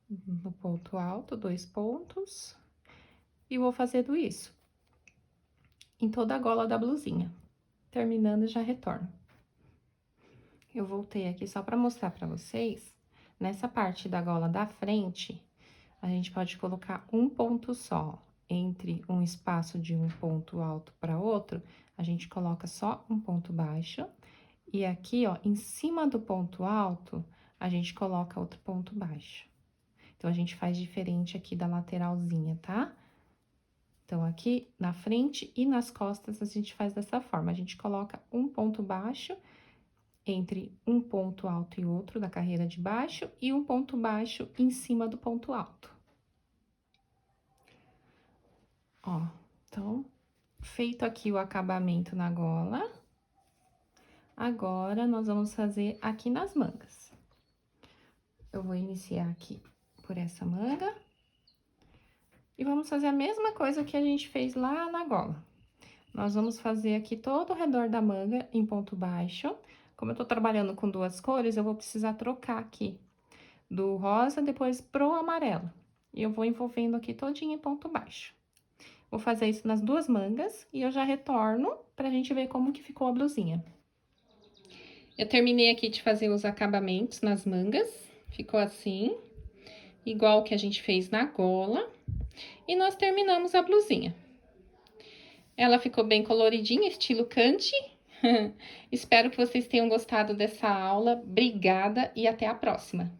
S1: No ponto alto, 2 pontos. E vou fazendo isso em toda a gola da blusinha. Terminando, já retorno. Eu voltei aqui só pra mostrar pra vocês. Nessa parte da gola da frente, a gente pode colocar um ponto só. Entre um espaço de um ponto alto para outro, a gente coloca só um ponto baixo. E aqui, ó, em cima do ponto alto, a gente coloca outro ponto baixo. Então, a gente faz diferente aqui da lateralzinha, tá? Então, aqui na frente e nas costas, a gente faz dessa forma. A gente coloca um ponto baixo entre um ponto alto e outro da carreira de baixo e um ponto baixo em cima do ponto alto. Ó, então, feito aqui o acabamento na gola, agora, nós vamos fazer aqui nas mangas. Eu vou iniciar aqui por essa manga. E vamos fazer a mesma coisa que a gente fez lá na gola. Nós vamos fazer aqui todo o redor da manga em ponto baixo. Como eu tô trabalhando com 2 cores, eu vou precisar trocar aqui do rosa depois pro amarelo. E eu vou envolvendo aqui todinho em ponto baixo. Vou fazer isso nas 2 mangas e eu já retorno pra gente ver como que ficou a blusinha. Eu terminei aqui de fazer os acabamentos nas mangas. Ficou assim, igual que a gente fez na gola. E nós terminamos a blusinha. Ela ficou bem coloridinha, estilo candy. Espero que vocês tenham gostado dessa aula. Obrigada e até a próxima!